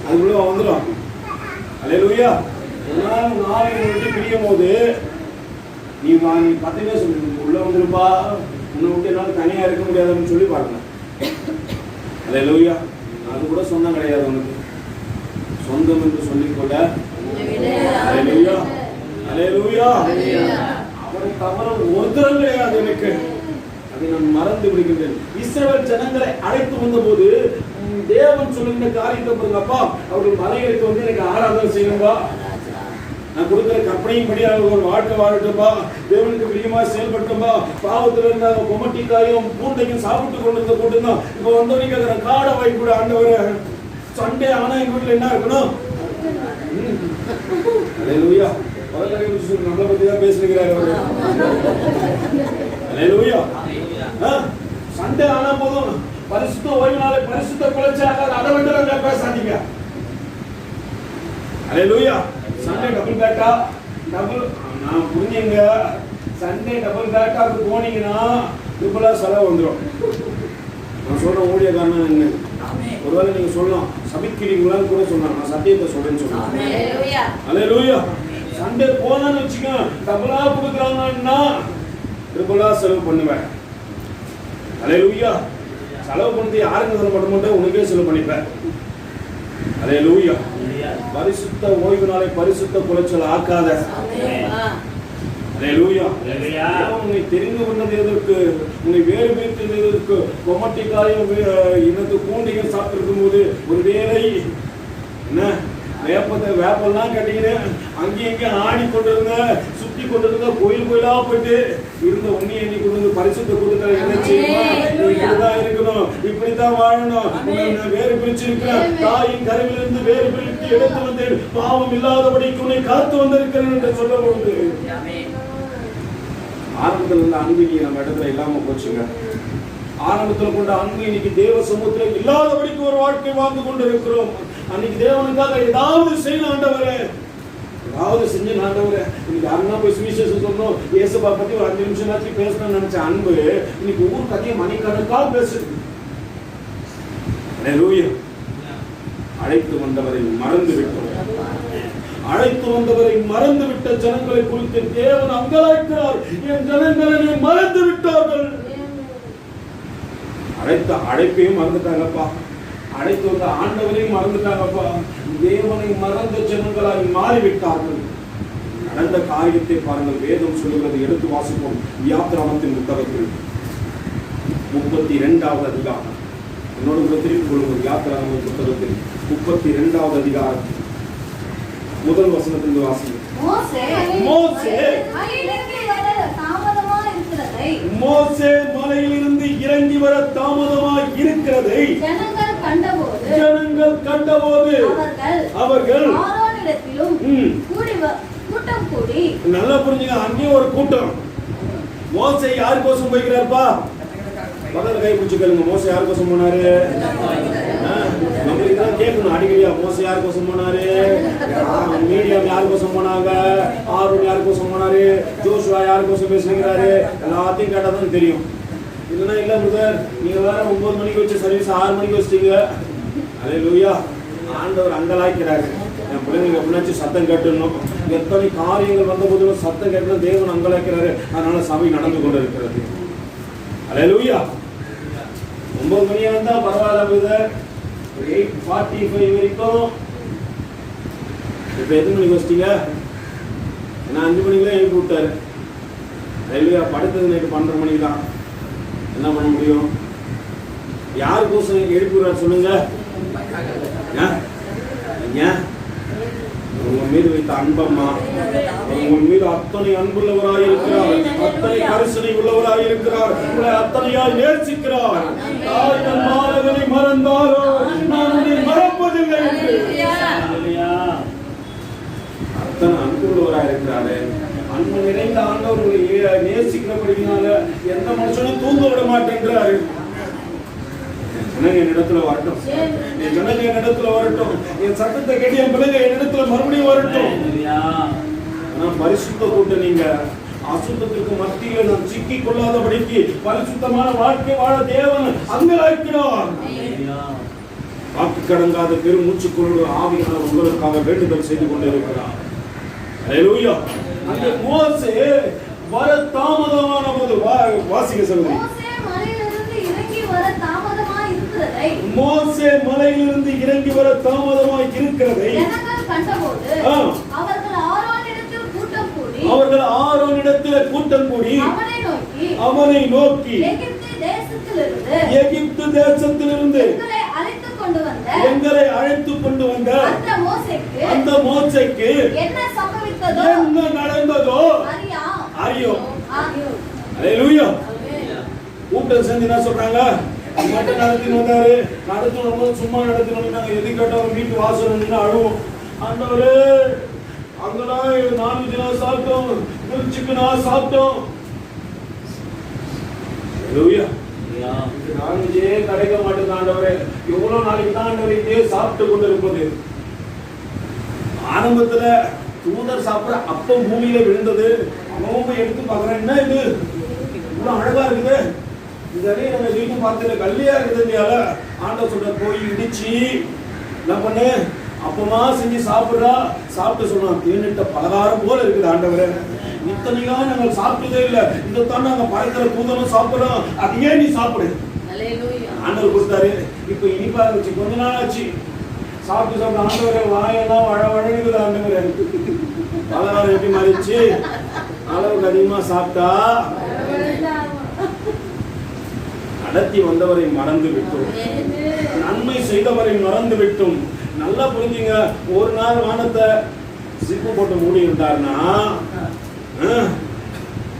அதுக்குள்ள வந்துடும். அல்லேலூயா. ஒரு நாள் உங்க ஆவி விட்டு பிரியும் போது நீ 10 பேர் சொல்லுங்க, உள்ள வந்துருப்பா, உன்னை விட்டு என்னால தனியா இருக்க முடியாதுன்னு சொல்லி பார்க்கலாம். அல்லேலூயா. அது கூட சொந்தம் கிடையாது உனக்கு. சொந்தம் என்று சொல்லிக்கொள்ள அல்லேலூயா. அல்லேலூயா. அவரை தவிர ஒருத்தரும் கிடையாது எனக்கு. நான் மறந்து விடுகின்றேன். இஸ்ரவேல் ஜனங்களை அழைத்து வந்த போது தேவன் சொல்லுகின்ற காரியத்தை பாருங்கப்பா, அவர்கள் மலைகளுக்கு வந்து எனக்கு ஆராதனை செய்யணும்பா, நான் கொடுக்கிற கற்பனையும் படி ஒரு வாழ்க்கை வாழட்டும்பா, தேவனுக்கு பிரியமா செயல்பட்டும்பா, பாவத்தில் இருந்த கொமட்டிக்காயும் பூண்டையும் சாப்பிட்டு கொண்டு இருந்த கூட்டம் தான் இப்ப வந்தவனைக்கு அதை காடை வாங்கி கூட ஆண்டவரை சண்டே ஆனா எங்க வீட்டுல என்ன இருக்கணும்? அல்லேலூயா. நம்மளை பத்தி தான் பேசுகிறார் அவரு. அல்லேலூயா. சண்டே ஆனா போதும் பரிசுத்த ஓய்வு நாளை பரிசுத்த குலைச்சாக அதை விட்டு பேசாதீங்க. அல்லேலூயா. சண்டே டபுள் பேட்டா நான் புரிஞ்சுங்க. சண்டே டபுள் பேட்டாக்கு போனீங்கன்னா ட்ரிபிளா செலவு வந்துடும். நான் சொல்ற ஊழியக்காரனா என்ன, ஒருவேளை நீங்க சொல்லலாம் சபிக்கிறீங்களான்னு கூட சொல்லலாம். நான் சத்தியத்தை சொல்றேன்னு சொல்றேன். அல்லேலூயா. சண்டே போனான்னு வச்சுக்க, டபுளா கொடுக்குறாங்கன்னா ட்ரிபிளா செலவு பண்ணுவேன். அல்லேலூயா. செலவு பண்ணி யாருக்கும் செலவு பண்ண மாட்டேன், உனக்கே செலவு பண்ணிப்பேன். அல்லேலூயா. பரிசுத்த ஓய்வு நாளை பரிசுத்த குலைச்சல் ஆக்காத. அல்லேலூயா. உன்னை தெரிந்து கொண்டது எதற்கு, உன்னை வேறு பிரித்தது எதற்கு? கொமட்டிக்காயும் இனத்து பூண்டையும் சாப்பிட்டிருக்கும் போது ஒரு வேலை என்ன வேப்பெல்லாம் கட்டிக்கிட்டு அங்கேயும் இங்கே ஆடி கொண்டிருந்த சுத்தி கொண்டிருந்த கோயில் கோயிலா போயிட்டு இருந்த உன்னை எண்ணி கொண்டு வந்து பரிசுத்த கொடுத்த என்ன செய்யணும்? இப்படிதான் இருக்கணும், இப்படித்தான் வாழணும். வேறு பிரிச்சு இருக்கிற தாயின் கருவிலிருந்து வேறு பிரித்து எடுத்து வந்து பாவம் இல்லாதபடிக்கு உன்னை காத்து வந்திருக்கிறேன் என்று சொல்ல போது ஆரம்பத்தில் இருந்த அன்பு நம்ம இடத்துல இல்லாம போச்சுங்க. ஆரம்பத்தில் கொண்ட அன்பு இன்னைக்கு தேவ சமூகத்தில் இல்லாதபடிக்கு ஒரு வாழ்க்கை வாழ்ந்து கொண்டு இருக்கிறோம். அன்னைக்கு தேவனுக்காக ஏதாவது செய்யணும் ஆண்டவரே, ஏதாவது செஞ்சு ஆண்டவரே. இன்னைக்கு யாருன்னா போய் சுவிசேஷம் சொன்னோம், இயேசுபா பத்தி ஒரு 5 நிமிஷம் ஆச்சு பேசணும்னு நினைச்ச அன்பு இன்னைக்கு ஊர் கதையை மணிக்கணக்காக பேசுது. அல்லேலூயா. அழைத்து வந்தவரை மறந்து விட்டோம். அழைத்து வந்தவரை மறந்து விட்ட ஜனங்களை குறித்து தேவன் அங்கலாய்க்கிறார். என் ஜனங்களை மறந்து விட்டார்கள். அழைத்த அழைப்பையும் மறந்துட்டாங்கப்பா, அழைத்து வந்த ஆண்டவரையும் மறந்துட்டாங்கப்பா. தேவனை மறந்த ஜனங்களாய் மாறிவிட்டார்கள். நடந்த காரியத்தை பாருங்கள். வேதம் சொல்லுகிறது, எடுத்து வாசிப்போம். யாத்திராமத்தின் புத்தகத்தில் 32வது அதிகாரம். என்னோட திருப்பி கொள்ளுங்கள். யாத்திராமத்தின் புத்தகத்தில் 32வது அதிகாரம் முதல் வசனத்திலிருந்து வாசிங்க. மோசே மலையிலிருந்து இறங்கி வர தாமதமாய் இருக்கிறதை ஜனங்கள் கண்டபோது அவர்கள் நல்லா புரிஞ்சுங்க. அங்கேயும் ஒரு கூட்டம். மோசே யார் கோசம் போய்கிறார்ப்பா? பக்கத்துல கை பிடிச்சு கேளுங்க. மோசே யார் கோசம் போனாரு? நம்மளுக்கு தான் கேட்கணும் அடிக்கடியா. மோசே யார் கோசம் போனாரு? மீடியம் யார் கோசம் போனாங்க? ஆரோன் யார் கோசம் போனாரு? ஜோஷுவா யார் கோசம் பேசுகிறாரு? எல்லாத்தையும் கேட்டா தான் தெரியும். இல்லைன்னா இல்ல பிரதர், நீங்க வேற 9 மணிக்கு வச்ச சர்வீஸ் 6 மணிக்கு வச்சிட்டீங்க. அல்லேலூயா. ஆண்டவர் அங்கலாய்க்கிறாரு. என் பிள்ளைங்க எப்படினாச்சும் சத்தம் கேட்டுணும். எத்தனை காரியங்கள் வந்த போதிலும் சத்தம் கேட்டு தேவன் அங்கலாய்க்கிறாரு. அதனால சபை நடந்து கொண்டு இருக்கிறது. அல்லேலூயா. 9 மணியா இருந்தா பரவாயில்ல பிரதர். 8:45 வரைக்கும். இப்ப எத்தனை மணிக்கு வச்சிட்டீங்க? ஏன்னா 5 மணிக்குலாம் எழுப்பி விட்டாரு. அல்லேலூயா. படுத்தது நைட்டு 12 மணிக்கு தான். என்ன பண்ண முடியும்? யாருக்கோசம் எழுப்பி விடுறாரு சொல்லுங்க. உங்க மீது வைத்த அன்பம்மா, உங்க மீது அத்தனை அன்புள்ளவராய் இருக்கிறார், அத்தனை கரிசனை உள்ளவராய் இருக்கிறார், உங்களை அத்தனையாய் நேசிக்கிறார். தாய் தன் மாணவனை மறந்தாரோ நான் உன்னை மறப்பதில்லை என்று அத்தனை அன்புள்ளவராய் இருக்கிறாரு. அன்பு நிறைந்த ஆண்டவர்களை நேசிக்கிறபடினால எந்த மனுஷனும் தூங்க விட மாட்டேன்றாரு. என்னிடத்துல வரட்டும், என் ஜனங்க என்னிடத்துல வரட்டும், என் சத்தத்தை கேட்டு என் பிள்ளைங்க என்னிடத்துல மறுபடியும் வரட்டும். ஆனா பரிசுத்த கூட்ட நீங்க அசுத்தத்திற்கு மத்தியில நாம் சிக்கிக் கொள்ளாதபடிக்கு பரிசுத்தமான வாழ்க்கை வாழ தேவன் அங்கலாய்க்கிறார். வாக்கு கடங்காத பெரும் மூச்சுக்குள்ள ஆவியானவர் உங்களுக்காக வேண்டுதல் செய்து கொண்டிருக்கிறார். அல்லேலூயா. அந்த மோசே வர தாமதமான போது வாசிக்க சொல்லுங்க. மோசே மலையிலிருந்து இறங்கி வர தாமதமாய் இருக்கிறதை அவர்கள் ஆரோனிடத்தில் கூட்டம் கூடி அவனை நோக்கி எகிப்து தேசத்திலிருந்து எங்களை அழைத்து கொண்டு வந்த அந்த மோசேக்கு என்ன நடந்ததோ அறியோம். அல்லேலூயா. கூட்டம் செஞ்சு என்ன சொல்றாங்க? மட்டும் நடத்தின்னு வந்தாரு. நடத்தணும் சும்மா நடத்தினாங்க. எது கேட்டாலும் வீட்டு வாசல் நின்று அழுவோம். ஆண்டவரே அங்கதான் 4 தினம் சாப்பிட்டோம், சிக்கனா சாப்பிட்டோம். நான்கே கிடைக்க மாட்டேங்குது ஆண்டவரே. எவ்வளவு நாளைக்கு தான் ஆண்டவரே இதே சாப்பிட்டு கொண்டு இருப்பது? ஆரம்பத்துல தூதர் சாப்பிட அப்பம் பூமியில விழுந்தது. அவன் போய் எடுத்து பார்க்கறான், என்ன இது இவ்வளவு அழகா இருக்குது, இதே நம்ம வீட்டு பார்த்துல கல்லியா இருக்குதுனால ஆண்டவர் சொல்ற போய் இடிச்சு என்ன பண்ணு அப்பமா செஞ்சு சாப்பிடுறா. சாப்பிட்டு சொன்னான், தேனிட்ட பலகாரம் போல இருக்குது ஆண்டவரே, இத்தனையா நாங்கள் சாப்பிட்டதே இல்லை, இதைத்தான் நாங்க பறக்கிற தூதனும் சாப்பிடுறோம், அதையே நீ சாப்பிடு. ஆண்டவர் கொடுத்தாரு. இப்ப இனிப்பா இருந்துச்சு, கொஞ்ச நாள் ஆச்சு சாப்பிட்டு சாப்பிட்டு ஆண்டவரே வாயெல்லாம் வழங்குது. ஆண்டவரே பலகாரம் எப்படி மாறிடுச்சு, அளவுக்கு அதிகமா சாப்பிட்டா நடத்தி வந்தவரை மறந்து விட்டோம், நன்மை செய்தவரை மறந்து விட்டோம். நல்லா புரிஞ்சுங்க, ஒரு நாள் வானத்தை சிப்பு போட்டு மூடி இருந்தாருன்னா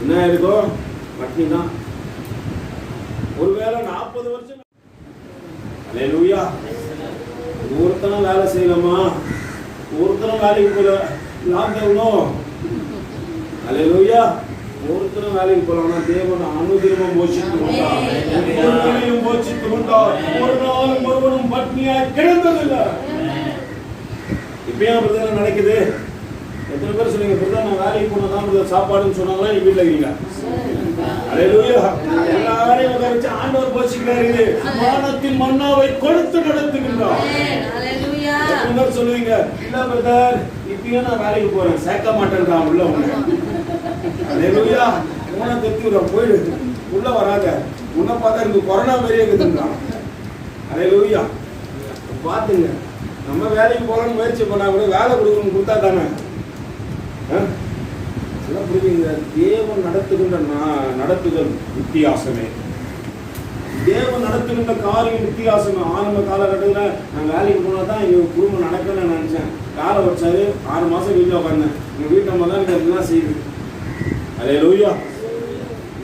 என்ன இருக்கும், பட்னி தான். ஒருவேளை 40 வருஷம் அல்லேலூயா ஒருத்தனும் வேலை செய்யலாமா, ஒருத்தனும் வேலைக்கு போல, லாக்டவுனோ அல்லேலூயா ஒருத்தரும் வேலைக்கு போலாம்னா தேவன் அனுதினமும் போஷித்து வந்தார், போஷித்து வந்தார். ஒரு நாளும் ஒருவனும் பட்னியாய் கிடந்ததில்லை. இப்பயும் அப்படிதான் நடக்குது. எத்தனை பேர் சொன்னீங்க பிரதர் நான் வேலைக்கு போனதான் பிரதர் சாப்பாடுன்னு சொன்னாங்களா, நீ வீட்டுல இருக்கீங்க. அல்லேலூயா எல்லாரையும் உட்கார வச்சு ஆண்டவர் போஷிக்கிறாரு, வானத்தின் மன்னாவை கொடுத்து நடத்துகின்றார். எத்தனை பேர் சொல்லுவீங்க இல்ல பிரதர் இப்பயும் நான் வேலைக்கு போறேன் சேர்க்க மாட்டேன்றான் உள்ள உன்னை. அல்லேலூயா உன்னை தெத்தி விட போயிடு, உள்ள வராத, உன்னை பார்த்தா எனக்கு கொரோனா மாதிரியே இருக்குதுன்றான். அல்லேலூயா பாத்துங்க, நம்ம வேலைக்கு போகணும்னு முயற்சி பண்ணா கூட வேலை கொடுக்கணும்னு கொடுத்தா தானே புரியுங்க. தேவன் நடத்துகின்ற நடத்துதல் வித்தியாசமே, தேவன் நடத்துகின்ற காரியம் வித்தியாசமே. ஆரம்ப காலகட்டத்தில் நான் வேலைக்கு போனா தான் எங்க குடும்பம் நடக்கணும்னு நினைச்சேன். வேலை வச்சாரு 6 மாசம் வீட்டில் உட்காந்தேன். எங்க வீட்டை தான் எனக்கு எல்லாம் செய்யுது. அல்லேலூயா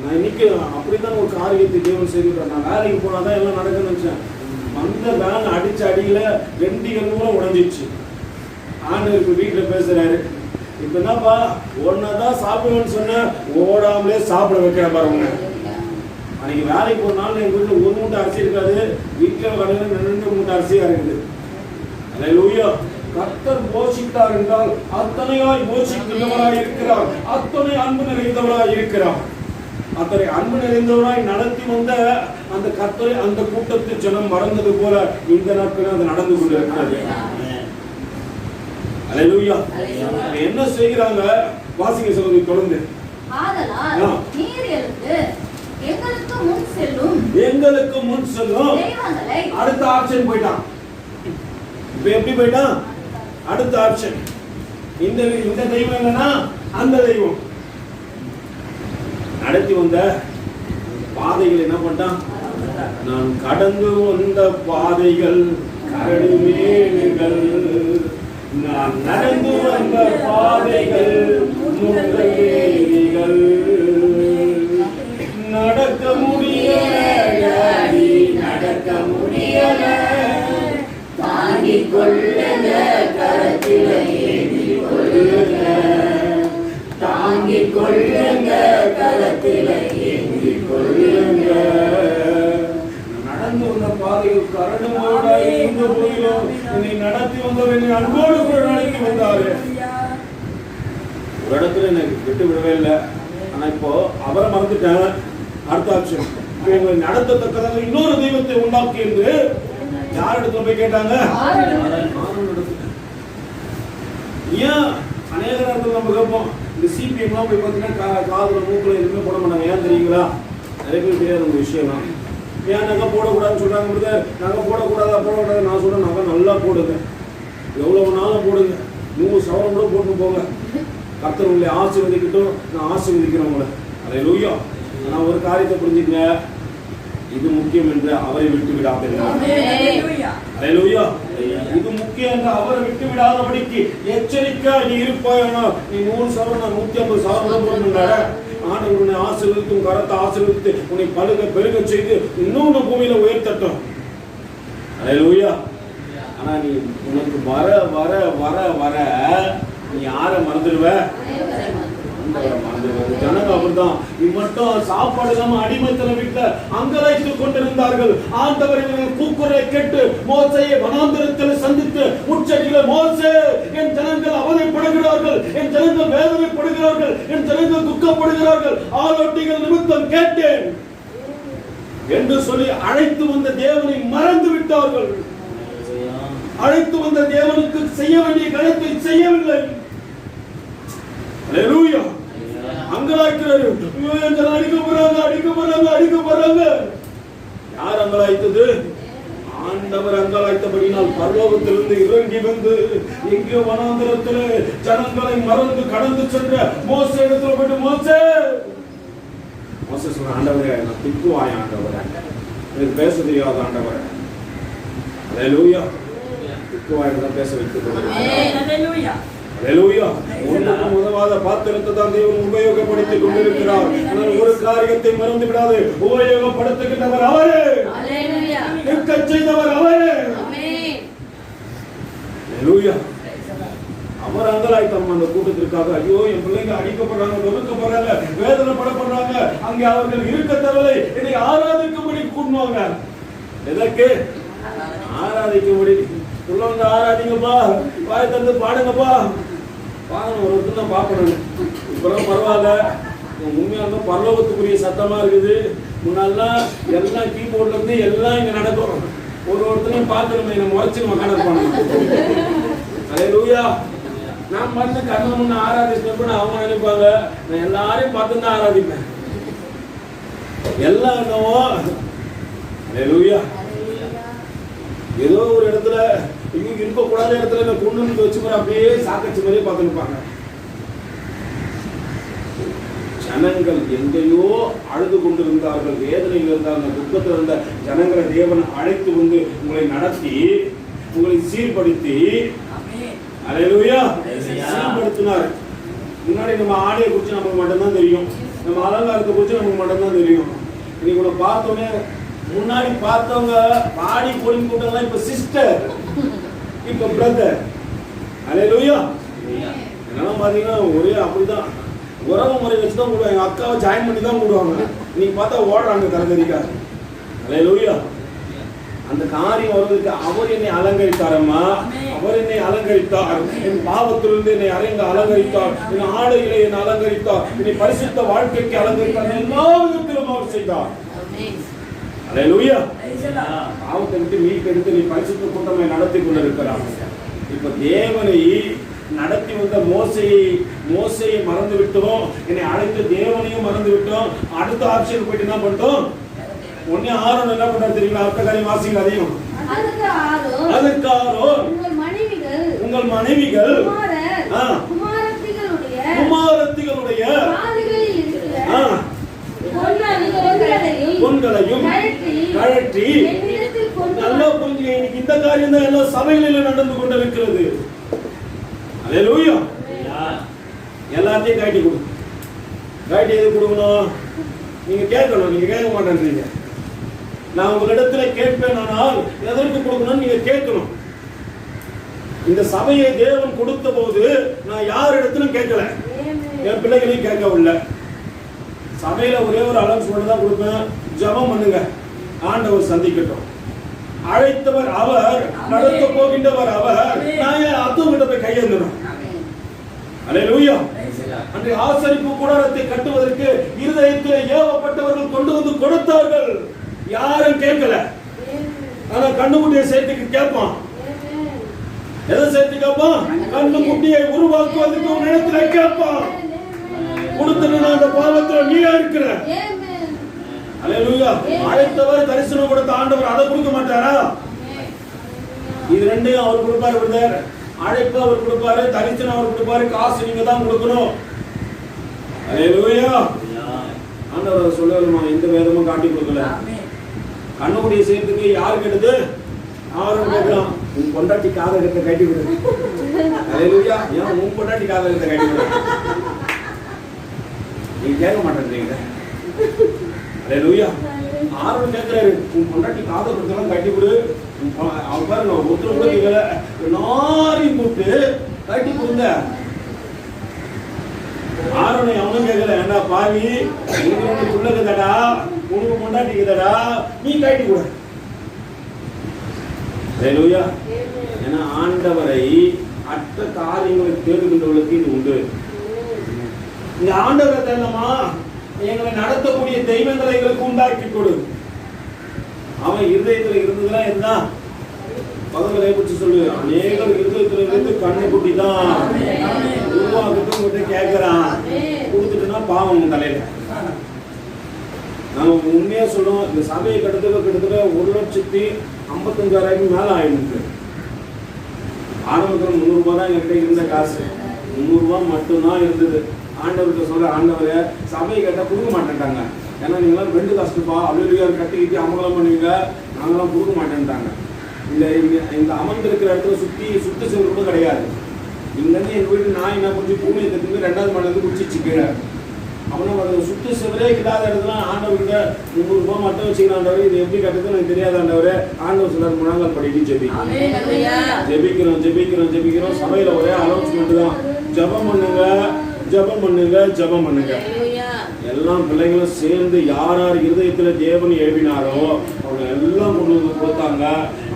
நான் இன்னைக்கு அப்படித்தான் ஒரு காரியத்தை தேவன் செய்துட்டார். நான் வேலைக்கு போனா தான் எல்லாம் நடக்கணும்னு நினைச்சேன். அந்த வேன் அடிச்ச அடியில 2 கண்ணும் உடஞ்சிச்சு. ஆண்டவர் வீட்டுல பேசுறாரு, இப்ப என்னப்பா ஒன்னதான் சாப்பிடுவேன்னு சொன்ன ஓடாமலே சாப்பிட வைக்கிற பாருங்க. அன்னைக்கு வேலைக்கு ஒரு நாள் எங்க வீட்டுல 1 மூட்டை அரிசி இருக்காது, வீட்டுல கடையில 2 மூட்டை அரிசியா இருக்குது. அல்லேலூயா கர்த்தர் போஷித்தார் என்றால் அத்தனையாய் போஷிக்கிறவராய் இருக்கிறார், அத்தனை அன்பு நிறைந்தவராய் இருக்கிறார். அத்தனை அன்பு நிறைந்தவராய் நடத்தி வந்த அந்த கர்த்தரை அந்த கூட்டத்து ஜனம் மறந்தது போல இந்த நாட்கள் அது நடந்து கொண்டிருக்கிறது. அல்லேலூயா என்ன செய்கிறாங்க வாசிக்க சொல்லுங்க தொடர்ந்து. எங்களுக்கு முன் செல்லும் அடுத்த ஆப்ஷன் போயிட்டான். இப்ப எப்படி போயிட்டான், அடுத்த ஆப்ஷன். இந்த தெய்வம் என்னன்னா அந்த தெய்வம் நடத்தி வந்த பாதைகள் என்ன பண்ணான், நான் கடந்து வந்த பாதைகள் கரடுமேடுகள், நான் நடந்து வந்த பாதைகள் முட்டைகள், நடக்க முடியல நடக்க முடியல, தாங்கிக் கொள்ளுங்க கரத்தில ஏந்திக் கொள்ளுங்க, தாங்கிக் கொள்ளுங்க கரத்தில ஏந்திக் கொள்ளுங்க. நடந்து வந்த பாதையில் கரடுமோட இருந்த போதிலும் என்னை நடத்தி வந்தவரை அன்போடு கூட நடத்தி வந்தாரு. ஒரு இடத்துல எனக்கு விட்டு விடவே இல்லை. ஆனா இப்போ அவரை மறந்துட்டேன். அடுத்த ஆப்ஷன் இவங்களை நடத்தத்தக்கதாக இன்னொரு தெய்வத்தை உண்டாக்கி என்று யார் இடத்துல போய் கேட்டாங்க. ஏன் அநேக நேரத்தில் நம்ம கேட்போம், இந்த சிபிஎம்லாம் போய் பார்த்தீங்கன்னா காதுல மூக்குல எதுவுமே போட மாட்டாங்க. ஏன் தெரியுங்களா, நிறைய பேர் தெரியாத ஒரு விஷயம் தான். ஏன் நகை போடக்கூடாதுன்னு சொல்றாங்க. நகை போடக்கூடாதா போடக்கூடாது நான் சொல்றேன், நகை நல்லா போடுங்க, எவ்வளவு நாளும் போடுங்க, 100 சவரம் கூட போட்டு போங்க. கர்த்தர் உங்களை ஆசீர்வதிக்கட்டும், நான் ஆசீர்வதிக்கிறேன் உங்களை. அல்லேலூயா. ஆனா ஒரு காரியத்தை புரிஞ்சுங்க, இது முக்கியம் என்று அவரை விட்டு விடாதீர்கள். அல்லேலூயா. இது முக்கியம் என்று அவரை விட்டு விடாதபடிக்கு எச்சரிக்கை நீ இருப்பாயனா, நீ 100 சவரம் 150 சவரம் போடுங்க. ஆண்டவர் உன்னை ஆசீர்வதித்து கரத்தை ஆசீர்வதித்து உன்னை பழுக பெருக செய்து இன்னொன்று பூமியில உயர்த்தட்டும். அல்லேலூயா. ஆனா நீ உனக்கு வர வர வர வர நீ யாரை மறந்துடுவ, ஜனங்க அப்படிதான் மட்டும் சாப்பாடு இல்லாம அடிமைத்தனம் வீட்டுல அங்கலாய்த்துக் கொண்டிருந்தார்கள். ஆண்டவர் இவர்கள் கூக்குரலை கேட்டு மோசேயை வனாந்தரத்தில் சந்தித்து முச்சடியில, மோசே, என் ஜனங்கள் அவதிப்படுகிறார்கள், என் ஜனங்கள் வேதனைப்படுகிறார்கள், என் ஜனங்கள் துக்கப்படுகிறார்கள், ஆலோட்டிகள் நிமித்தம் கேட்டேன் என்று சொல்லி அழைத்து வந்த தேவனை மறந்து விட்டார்கள். அழைத்து வந்த தேவனுக்கு செய்ய வேண்டிய கடத்தை செய்யவில்லை. அல்லேலூயா. அங்கலாய்க்கிறார்கள், அடிக்கப்படுறாங்க. யார் அங்கலாய்த்தது? ஆண்டவர் அங்கலாய்த்தபடினால் பரலோகத்திலிருந்து இறங்கி வந்து எங்கேயோ வனாந்தரத்தில் ஜனங்களை மறந்து கடந்து சென்ற மோசே இடத்துல போயிட்டு, மோசே சொன்ன, ஆண்டவரே நான் திக்குவாய், ஆண்டவரே எனக்கு பேச தெரியாத ஆண்டவரே. அல்லேலூயா. திக்குவாய் தான் பேச வைத்துக் கொண்டிருக்கிறார். உதவாத பாத்திரத்தை தான் தேவன் உபயோகப்படுத்திக் கொண்டிருக்கிறார். ஒரு காரியத்தை மறந்து விடாது, உபயோகப்படுத்துகின்றவர் அவரே, செய்தவர் அவரே. அவர் அங்கலாய்த்தம் அந்த கூட்டத்திற்காக, ஐயோ என் பிள்ளைங்க அடிக்கப்படுறாங்க, ஒதுக்கப்படுறாங்க, வேதனைப்படப்படுறாங்க, அங்கே அவர்கள் இருக்க தரலை, என்னை ஆராதிக்கும்படி கூட்டுவாங்க. எதற்கு? ஆராதிக்கும்படி. உள்ளவங்க ஆராதிங்கப்பா, வாய் தந்து பாடுங்கப்பா. பாடணும், ஒரு தான் பார்க்கணும். இப்பெல்லாம் பரவாயில்ல, உண்மையாக பரலோகத்துக்குரிய சத்தமா இருக்குது. முன்னாலாம் எல்லாம் கீபோர்ட்ல இருந்து எல்லாம் இங்க நடக்கும். ஒருத்தனையும் பார்க்கணுமே, நம்ம முறைச்சு நம்ம கணக்கு. அல்லேலூயா. நான் பார்த்து கண்ணு முன்ன ஆராதிச்சப்ப அவங்க நினைப்பாங்க, நான் எல்லாரையும் பார்த்து தான் ஆராதிப்பேன். எல்லாம் என்னவோ அல்லேலூயா. ஏதோ ஒரு இடத்துல இவங்க இருக்கக்கூடாத இடத்துல கொண்டு வச்சு மாதிரி அப்படியே சாக்கச்சு மாதிரியே பார்த்துருப்பாங்க. ஜனங்கள் எங்கேயோ அழுது கொண்டிருந்தார்கள், வேதனையில் இருந்தார்கள், துக்கத்தில் இருந்த ஜனங்களை தேவன் அழைத்து வந்து உங்களை நடத்தி, உங்களை சீர்படுத்தி, அல்லேலூயா, சீர்படுத்தினார். முன்னாடி நம்ம ஆடையை குறித்து நமக்கு மட்டும்தான் தெரியும், நம்ம அலங்காரத்தை குறித்து நமக்கு மட்டும்தான் தெரியும். இன்னைக்கு உங்களை பார்த்தோன்னே, முன்னாடி பார்த்தவங்க பாடி பொடி கூட்டம்லாம் இப்ப சிஸ்டர், இப்ப பிரதர். அல்லேலூயா. என்னெல்லாம் பாத்தீங்கன்னா ஒரே அப்படிதான் உறவு முறை வச்சுதான் கூடுவாங்க. எங்க அக்காவை ஜாயின் பண்ணி தான் கூடுவாங்க. நீங்க பார்த்தா ஓடுறாங்க தரகரிக்கா. அல்லேலூயா. அந்த காரியம் வருவதற்கு அவர் என்னை அலங்கரித்தாரம்மா, அவர் என்னை அலங்கரித்தார். என் பாவத்திலிருந்து என்னை அறைந்து அலங்கரித்தார், என் ஆடைகளை என்னை அலங்கரித்தார், என்னை பரிசுத்த வாழ்க்கைக்கு அலங்கரித்தார். எல்லா விதத்திலும் அவர் செய்தார். அல்லேலூயா. பாவத்தை விட்டு மீட்டெடுத்து நீ பரிசுத்த கூட்டமை நடத்தி கொண்டிருக்கிறார். இப்ப தேவனை நடத்தி வந்த மோசையை மறந்து விட்டோம், என்னை அழைத்த தேவனையும் மறந்து விட்டோம். அடுத்த ஆப்ஷன் போயிட்டு என்ன பண்ணிட்டோம்? ஒன்னே ஆரோன் என்ன பண்றாரு தெரியுங்களா? அடுத்த காரியம் வாசிங்க. அதையும் அதற்கு ஆரோன் உங்கள் மனைவிகள் குமாரத்திகளுடைய பொன்களையும் கழற்றி, நல்லா புரிஞ்சுங்க, இன்னைக்கு இந்த காரியம் தான் எல்லா சபைகளிலும் நடந்து கொண்டிருக்கிறது. அல்லேலூயா. எல்லாத்தையும் காட்டி கொடு. காட்டி எது கொடுக்கணும்? நீங்க கேட்கணும். நீங்க கேட்க மாட்டேன்றீங்க. நான் உங்களிடத்துல கேட்பேன், ஆனால் எதற்கு கொடுக்கணும்னு நீங்க கேட்கணும். இந்த சபையை தேவன் கொடுத்த போது நான் யார் இடத்திலும் கேட்கல, என் பிள்ளைகளையும் கேட்கவில்லை. சபையில ஒரே ஒரு அலௌன்ஸ்மெண்ட் தான் கொடுப்பேன், ஜெபம் பண்ணுங்க, ஆண்டவர் சந்திக்கட்டும். அழைத்தவர் அவர், நடத்த போகின்றவர் அவர். நான் அத்தவங்கிட்ட போய் கையெழுந்தணும். அல்லேலூயா. அன்றைய ஆசரிப்பு கூடாரத்தை கட்டுவதற்கு இருதயத்தில் ஏவப்பட்டவர்கள் கொண்டு வந்து கொடுத்தார்கள். யாரும் கேட்கல. ஆனா கண்ணுக்குட்டியை சேர்த்துக்கு கேட்பான். எதை சேர்த்து கேட்பான்? கண்ணுக்குட்டியை உருவாக்குவதற்கு ஒரு இடத்துல கேட்பான். கொடுத்தனா அந்த பாவத்துல நீயா இருக்கிற. அல்லேலூயா. அழைத்தவர் தரிசனம் கொடுத்த ஆண்டவர் அதை கொடுக்க மாட்டாரா? இது ரெண்டையும் அவர் கொடுப்பாரு. பிரதர், அழைப்பு அவர் கொடுப்பாரு, தரிசனம் அவர் கொடுப்பாரு, காசு நீங்க தான் கொடுக்கணும். அல்லேலூயா. ஆண்டவர் சொல்லணுமா? எந்த வேதமும் காட்டி கொடுக்கல. கண்ணுக்குடியை சேர்த்துக்கு யாரு கேட்டது? ஆரோன் கேட்கலாம். உன் பொண்டாட்டி காதகத்தை கட்டி விடு. அல்லேலூயா. ஏன் உன் பொண்டாட்டி காதகத்தை கட்டி விடு? நீங்க கேட்க மாட்டேன்றீங்க. அல்லேலூயா. ஆரோன் கேட்கிறாரு, உன் பொண்டாட்டி காதகத்தெல்லாம் கட்டி விடு. அவன் பாருங்க, ஒருத்தர் கூட எல்லாரையும் கூப்பிட்டு கட்டி கொடுங்க. ஆரோனை அவனும் கேட்கல, ஏண்டா பாவி, உனக்கு புள்ளக்குதடா, உனக்கு கொண்டாட்டிக்குதடா, நீ கைட்டு கூட. ஹல்லேலூயா. ஏன்னா ஆண்டவரை அற்ற காரியங்களை தேடுகின்றவர்களுக்கு இது உண்டு. இந்த ஆண்டவரை தேடணுமா, எங்களை நடத்தக்கூடிய தெய்வங்களை எங்களுக்கு உண்டாக்கி கொடு. அவன் இருதயத்தில் இருந்ததுலாம் இருந்தா பகவலை பற்றி சொல்லு. அநேகர் இருதயத்தில் இருந்து கண்ணை குட்டி தான் உருவாக்கிட்டு உங்ககிட்ட கேட்கிறான், கொடுத்துட்டுனா பாவம் உங்க தலையில. நாம உண்மையா சொல்றோம், இந்த சபையை கிட்டத்தட்ட 1,55,000 மேல ஆயிருக்கு. ஆரம்பத்தில் 300 ரூபாய் தான் என்கிட்ட இருந்த காசு, 300 ரூபாய் மட்டும்தான் இருந்தது. ஆண்டவர்கிட்ட சொல்ற, ஆண்டவரை சபையை கேட்டா கொடுக்க மாட்டேன்ட்டாங்க. ஏன்னா நீங்களாம் 2 காசுப்பா அலுவலியார் கட்டிக்கிட்டு அமங்கலம் பண்ணுவீங்க, நாங்களாம் கொடுக்க மாட்டேன்ட்டாங்க. இந்த அமர்ந்திருக்கிற இடத்துல சுத்த செவரு கூட கிடையாது. இங்கேருந்து எங்கள் வீட்டு நாய் என்ன பண்ணி பூமியை தட்டுக்கு 2வது மாடலுக்கு குடிச்சிச்சு கீழே. அப்புறம் அது சுத்த செவரே இல்லாத இடத்துல ஆண்டவர்கிட்ட 300 ரூபாய் மட்டும் வச்சுக்கலாண்டவர், இது எப்படி கட்டுறது எனக்கு தெரியாதாண்டவர். ஆண்டவர் சிலர் முழங்கால் படிட்டு ஜெபிக்கிறோம். சபையில ஒரே அனௌன்ஸ்மெண்ட் தான், ஜெபம் பண்ணுங்க. எல்லாம் பிள்ளைங்களும் சேர்ந்து யார் யார் இருதயத்துல தேவன் ஏவினாரோ அவங்க எல்லாம் கொண்டு வந்து கொடுத்தாங்க.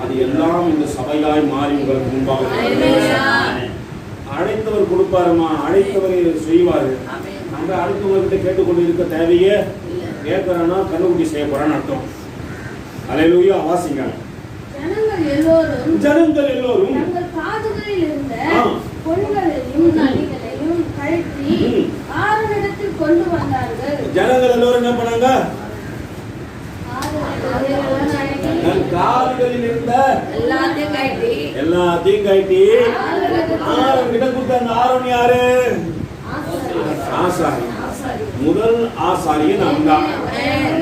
அது எல்லாம் இந்த சபையாய் மாறி உங்களுக்கு முன்பாக அழைத்தவர் கொடுப்பாருமா, அழைத்தவர் செய்வாரு. நம்ம அடுத்தவர்கிட்ட கேட்டுக்கொண்டு இருக்க தேவையே, கேட்கறனா கண்ணுக்குட்டி செய்ய போறான்னு அர்த்தம். அல்லேலூயா. வாசிங்க. ஜனங்கள் எல்லோரும் காதுகளில் இருந்த பொன்களையும் நகைகளையும் கழற்றி ஆரோனிடத்தில் கொண்டு வந்தார்கள். ஜனங்கள் எல்லோரும் என்ன பண்ணாங்க? காதுகளில் இருந்த எல்லாத்தையும் கழட்டி ஆரோன் கிட்ட கொடுத்தாங்க. ஆரோன் யாரு? ஆசாரி. முதல் ஆசாரியன் அவன்தான்.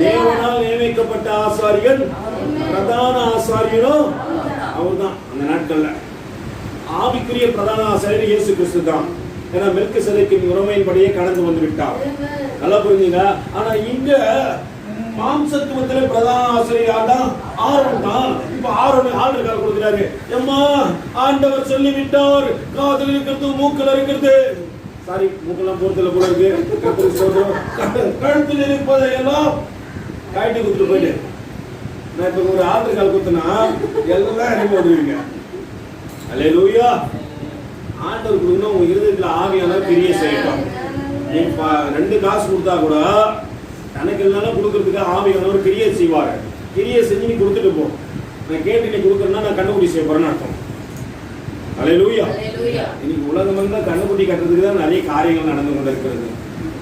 தேவனால் நியமிக்கப்பட்ட ஆசாரியன், பிரதான ஆசாரியனும் அவர்தான். அந்த நாட்கள்ல ஆவிக்குரிய பிரதான ஆசாரியர் இயேசு கிறிஸ்து தான். ஏன்னா மெல்கிசேதேக்கின் முறைமையின்படியே கடந்து வந்து விட்டார். நல்லா புரிஞ்சுங்க. ஆனா இங்க மாம்சத்துவத்திலே பிரதான ஆசிரியர் தான் ஆரோன் தான். இப்ப ஆரோன் ஆண்டவர் கொடுக்கிறாரு. எம்மா ஆண்டவர் சொல்லி விட்டார், காதில் இருக்கிறது மூக்கில் இருக்கிறது, சாரி மூக்கெல்லாம் போறதுல கூட இருக்கு, கழுத்தில் இருப்பதை எல்லாம் காட்டி கொடுத்துட்டு போயிட்டு, நான் இப்ப ஒரு ஆண்டு கால் குத்துனா எல்லாம் இறங்கி வந்துருவீங்க. அல்லேலூயா. ஆண்டவர் கொடுக்கணும், உங்க இருதயத்துல ஆவியானவர் கிரியை செய்யட்டும். நீ 2 காசு கொடுத்தா கூட தனக்கு இருந்தாலும் கொடுக்கறதுக்கு ஆவியானவர் கிரியை செய்வாரு. கிரியை செஞ்சு நீ கொடுத்துட்டு போ. நான் கேட்டு நீ கொடுக்கறதுனா நான் கண்டுபிடி செய்ய போறேன்னு அர்த்தம். அல்லேலூயா. இன்னைக்கு உலகம் வந்து கண்டுபிடி கட்டுறதுக்கு தான் நிறைய காரியங்கள் நடந்து கொண்டு இருக்கிறது.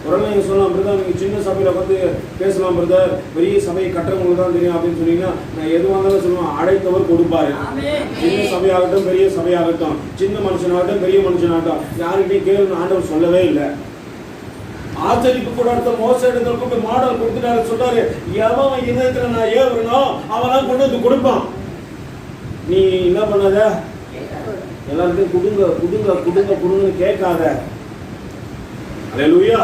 உடனே நீங்க சொல்லலாம், பிரதர் நீங்க சின்ன சபையில வந்து பேசலாம் பிரதர், பெரிய சபையை கட்டுறவங்களுக்கு தான் தெரியும் அப்படின்னு சொன்னீங்கன்னா, நான் எதுவாக இருந்தாலும் சொல்லுவேன், அழைத்தவர் கொடுப்பாரு. சின்ன சபையாகட்டும் பெரிய சபையாகட்டும், சின்ன மனுஷனாகட்டும் பெரிய மனுஷனாகட்டும், யாருக்கிட்டையும் கேள்வி ஆண்டவர் சொல்லவே இல்லை. ஆச்சரிப்பு கூட அடுத்த மோச இடத்துல போய் மாடல் கொடுத்துட்டாரு, சொல்றாரு, எவன் இதயத்துல நான் ஏவரணும் அவெல்லாம் கொண்டு வந்து கொடுப்பான். நீ என்ன பண்ணாத, எல்லாருக்கும் கொடுங்க கொடுங்க கொடுங்க கொடுங்க கேட்காத. அல்லேலூயா.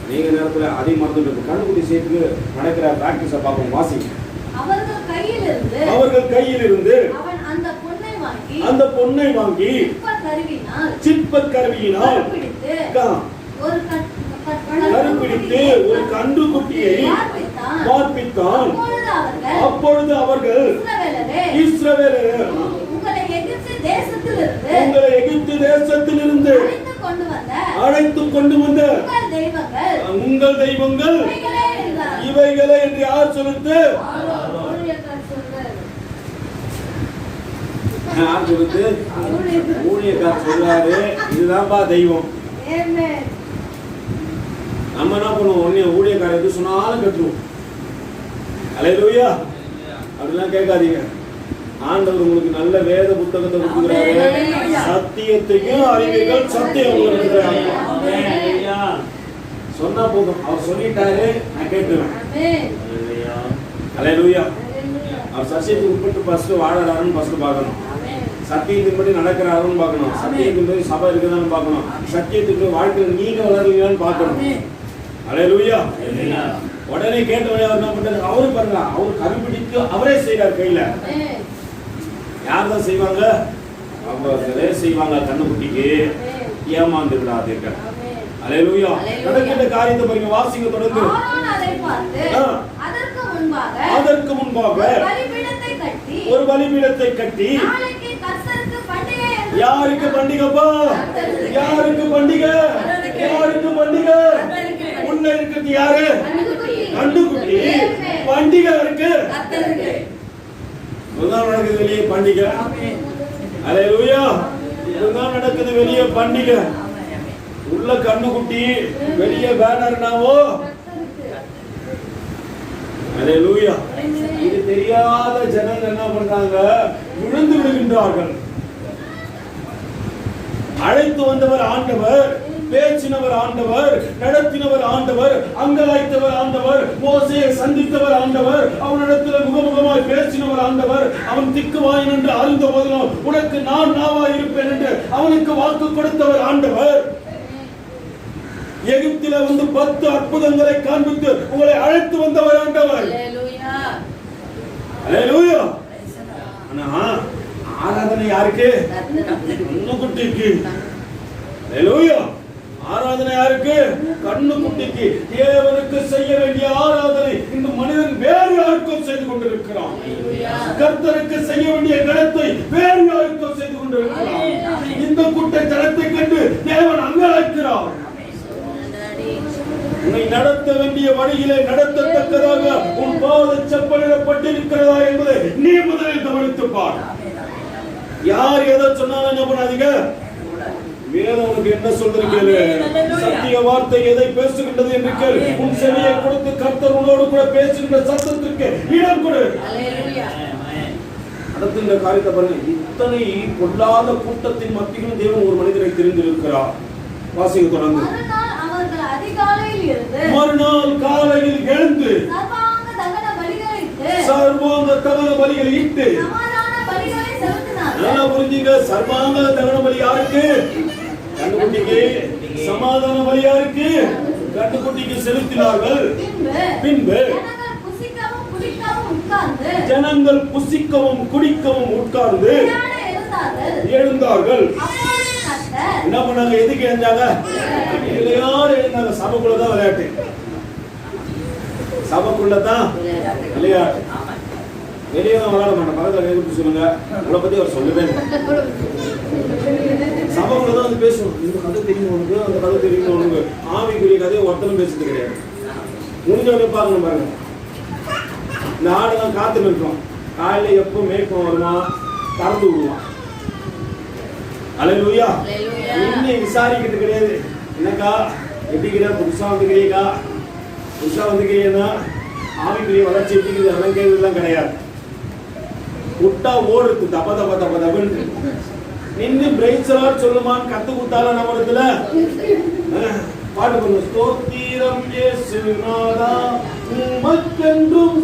நீங்க நேரத்துல அதே மறந்துட்டு கண்ணுக்குட்டி சேர்த்துக்கு நடக்கிற பிராக்டிஸை பார்ப்போம். வாசி. அவர்கள் கையில் இருந்து அவன் அந்த பொன்னை வாங்கி சிற்ப கருவியினால் கருப்பிடித்து ஒரு கன்று குட்டியை பார்ப்பித்தான். அப்பொழுது அவர்கள் இஸ்ரவேலரே, உங்களை எகிப்து தேசத்திலிருந்து அழைத்து கொண்டு வந்த உங்கள் தெய்வங்கள் இவைகளை என்று யார் சொல்லுது? யார் சொல்லுது? ஊழியக்காரர் சொல்றாரு, இதுதான்பா தெய்வம். நம்ம என்ன பண்ணுவோம், ஒன்னே ஊழியக்காரர் எது சொன்னாலும் கட்டுருவோம். அல்லேலூயா. அப்படிலாம் கேட்காதீங்க. ஆண்டவர் உங்களுக்கு நல்ல வேத புத்தகத்தை கொடுக்கிறாரு. சத்தியத்தையும் அறிவீர்கள், சத்தியம் உங்களுக்கு சொன்னா போதும். அவர் சொல்லிட்டாரு, நான் கேட்டுவேன். அல்லேலூயா. அவர் சத்தியத்துக்கு உட்பட்டு ஃபர்ஸ்ட் வாழறாருன்னு ஃபர்ஸ்ட் பார்க்கணும். சத்தியத்தின்படி நடக்கிறாருன்னு பார்க்கணும். சத்தியத்தின்படி சபை இருக்குதான்னு பார்க்கணும். சத்தியத்துக்கு வாழ்க்கையில் நீங்க வளர்றீங்கன்னு பார்க்கணும். அல்லேலூயா. உடனே கேட்டவனே அவர் என்ன பண்றாரு, அவரு பாருங்க, அவர் கருப்பிடித்து அவரே செய்யறார். கையில யார் தான் செய்வாங்க? அவங்களே செய்வாங்க. கண்ணுக்குட்டிக்கு ஏமாந்து விடாதீர்கள். அல்லேலூயா. நடக்கிற காரியத்தை பாருங்க, வாசிங்க தொடர்ந்து. ஆரோன் அதை பார்த்து அதற்கு முன்பாக ஒரு பலிபீடத்தை கட்டி நாளைக்கு கர்த்தருக்கு பண்டிகை என்று யாருக்கு பண்டிகைப்பா? யாருக்கு பண்டிகை? யாருக்கு பண்டிகை? உள்ள இருக்கிறது யாரு? கண்டுக்குட்டி. பண்டிகை இருக்கு. இதுதான் நடக்குது வெளியே பண்டிகை. அல்லேலூயா. இதுதான் நடக்குது வெளியே பண்டிகை. உள்ள கண்ணுக்குட்டி, வெளியே பேனர்னாவோ. அல்லேலூயா. இது தெரியாத ஜனங்கள் என்ன பண்றாங்க? விழுந்து விடுகின்றார்கள். அழைத்து வந்தவர் ஆண்டவர், பேச்சினவர் ஆண்டவர், நடத்தினவர் ஆண்டவர், அங்கலாய்த்தவர் ஆண்டவர், மோசேயை சந்தித்தவர் ஆண்டவர், அவனிடத்தில் முகமுகமாய் பேசினவர் ஆண்டவர், அவன் திக்குவாயன் என்று அறிந்த போதிலும் உனக்கு நான் நாவாய் இருப்பேன் என்று அவனுக்கு வாக்கு கொடுத்தவர் ஆண்டவர். எகிப்தில வந்து 10 அற்புதங்களை காண்பித்து உங்களை அழைத்து வந்தவர் ஆண்டவர். அல்லேலூயா. ஆனா ஆராதனை யாருக்கு? கண்ணுக்குட்டிக்கு. அல்லேலூயா. ஆராதனை யாருக்கு? கண்ணுக்குட்டிக்கு. தேவனுக்கு செய்ய வேண்டிய ஆராதனை இந்த மனிதன் வேறு யாருக்கும் செய்து கொண்டிருக்கிறான். கர்த்தருக்கு செய்ய வேண்டிய கடத்தை வேறு யாருக்கும் செய்து கொண்டிருக்கிறான். இந்த கூட்ட ஜனத்தை கண்டு தேவன் அங்கலாய்க்கிறார். உன்னை நடத்த வேண்டிய வழியிலே நடத்தத்தக்கதாக உன் பாத செப்பலிடப்பட்டிருக்கிறதா என்பதை நீ முதலில் கவனித்துப் பார். யார் எதை சொன்னாலும் என்ன பண்ணாதீங்க. வேதம் உனக்கு என்ன சொல்றது கேளு. சத்திய வார்த்தை எதை பேசுகின்றது என்று கேளு. உன் செவியை கொடுத்து கர்த்தர் உன்னோடு கூட பேசுகின்ற சத்தத்திற்கு இடம் கொடு. அடுத்து இந்த காரியத்தை பாருங்க. இத்தனை பொல்லாத கூட்டத்தின் மத்தியிலும் தேவன் ஒரு மனிதரை தெரிந்திருக்கிறார். வாசிங்க தொடர்ந்து. மறுநாள் காலையில் எழுந்து சர்வாங்க தகன பலிகளை இட்டு புரிஞ்சுங்க. சர்வாங்க தகன பலி யாருக்கு? கண்டுகுட்டிக்கு. சமாதான பலி யாருக்கு? கண்டுகுட்டிக்கு செலுத்தினார்கள். பின்பு ஜனங்கள் புசிக்கவும் குடிக்கவும் உட்கார்ந்து எழுந்தார்கள். என்ன பண்ணாங்க? எதுக்கு எழுந்தாங்க? விளையாட எழுந்தாங்க. சபைக்குள்ளதான் விளையாட்டு. சபைக்குள்ளதான் விளையாட்டு. வெளியே தான் விளையாட மாட்டேன். பக்கத்துல கை சொல்லுங்க. உங்களை பத்தி அவர் சொல்லவே இல்லை. சபைக்குள்ளதான் வந்து பேசுவோம். இந்த கதை தெரியும் உனக்கு, அந்த கதை தெரியும் உனக்கு. ஆவிக்குரிய கதையை ஒருத்தரும் பேசுறது கிடையாது. முடிஞ்சவனே பாருங்க பாருங்க. இந்த ஆடுலாம் காத்து நிற்கும். காலையில எப்போ மேய்ப்போம் வருமா, கறந்து விடுவான். அல்லேலூயா. இன்னும் விசாரிக்கிறது கிடையாது. என்னக்கா எப்படிக்கிறா? புதுசா வந்துக்கிறீக்கா? புதுசா வந்துக்கிறீங்கன்னா ஆவிக்குரிய வளர்ச்சி எப்படிங்கிறது அதெல்லாம் கேள்விலாம் கிடையாது. விட்டா ஓடுறது தப்ப தப்ப தப்ப தப்புன்னு நின்று பிரைச்சலார் சொல்லுமான்னு கத்து கொடுத்தால நம்ம இடத்துல பாட்டு பண்ணும். ஸ்தோத்திரம் இயேசுநாதா உமக்கென்றும்.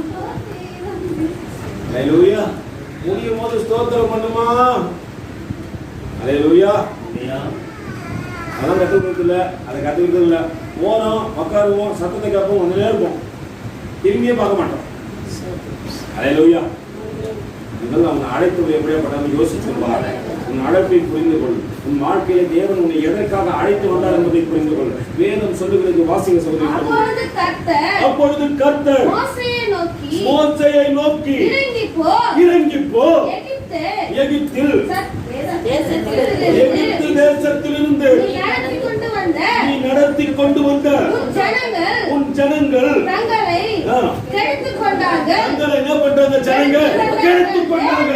அல்லேலூயா. முடியும் போது ஸ்தோத்திரம் பண்ணுமா? அல்லேலூயா. அதெல்லாம் கற்றுக்கிறது இல்லை. அதை கற்றுக்கிறது இல்லை. போனோம், உட்காருவோம், சத்தத்தை கேட்போம், ஒன்றுலே இருப்போம், திரும்பியே பார்க்க மாட்டோம். அல்லேலூயா. இதெல்லாம் அவங்க அழைத்தவர் எப்படியாப்பட்டாலும் யோசிச்சிருப்பார். உன் அழைப்பை புரிந்து கொள். உன் வாழ்க்கையில தேவன் உன்னை எதற்காக அழைத்து வந்தார் என்பதை புரிந்து கொள். வேதம் சொல்லுகிறது. வாசிங்க சொல்லுகிறது. அப்பொழுது கர்த்தர் மோசேயை நோக்கி இறங்கி போ, எகிப்தில் எகிப்து தேசத்திலிருந்து நீ நடத்தி கொண்டு வந்த உன் ஜனங்கள் தங்களை என்ன பண்றாங்க? ஜனங்கள் கெடுத்துக் கொண்டாங்க.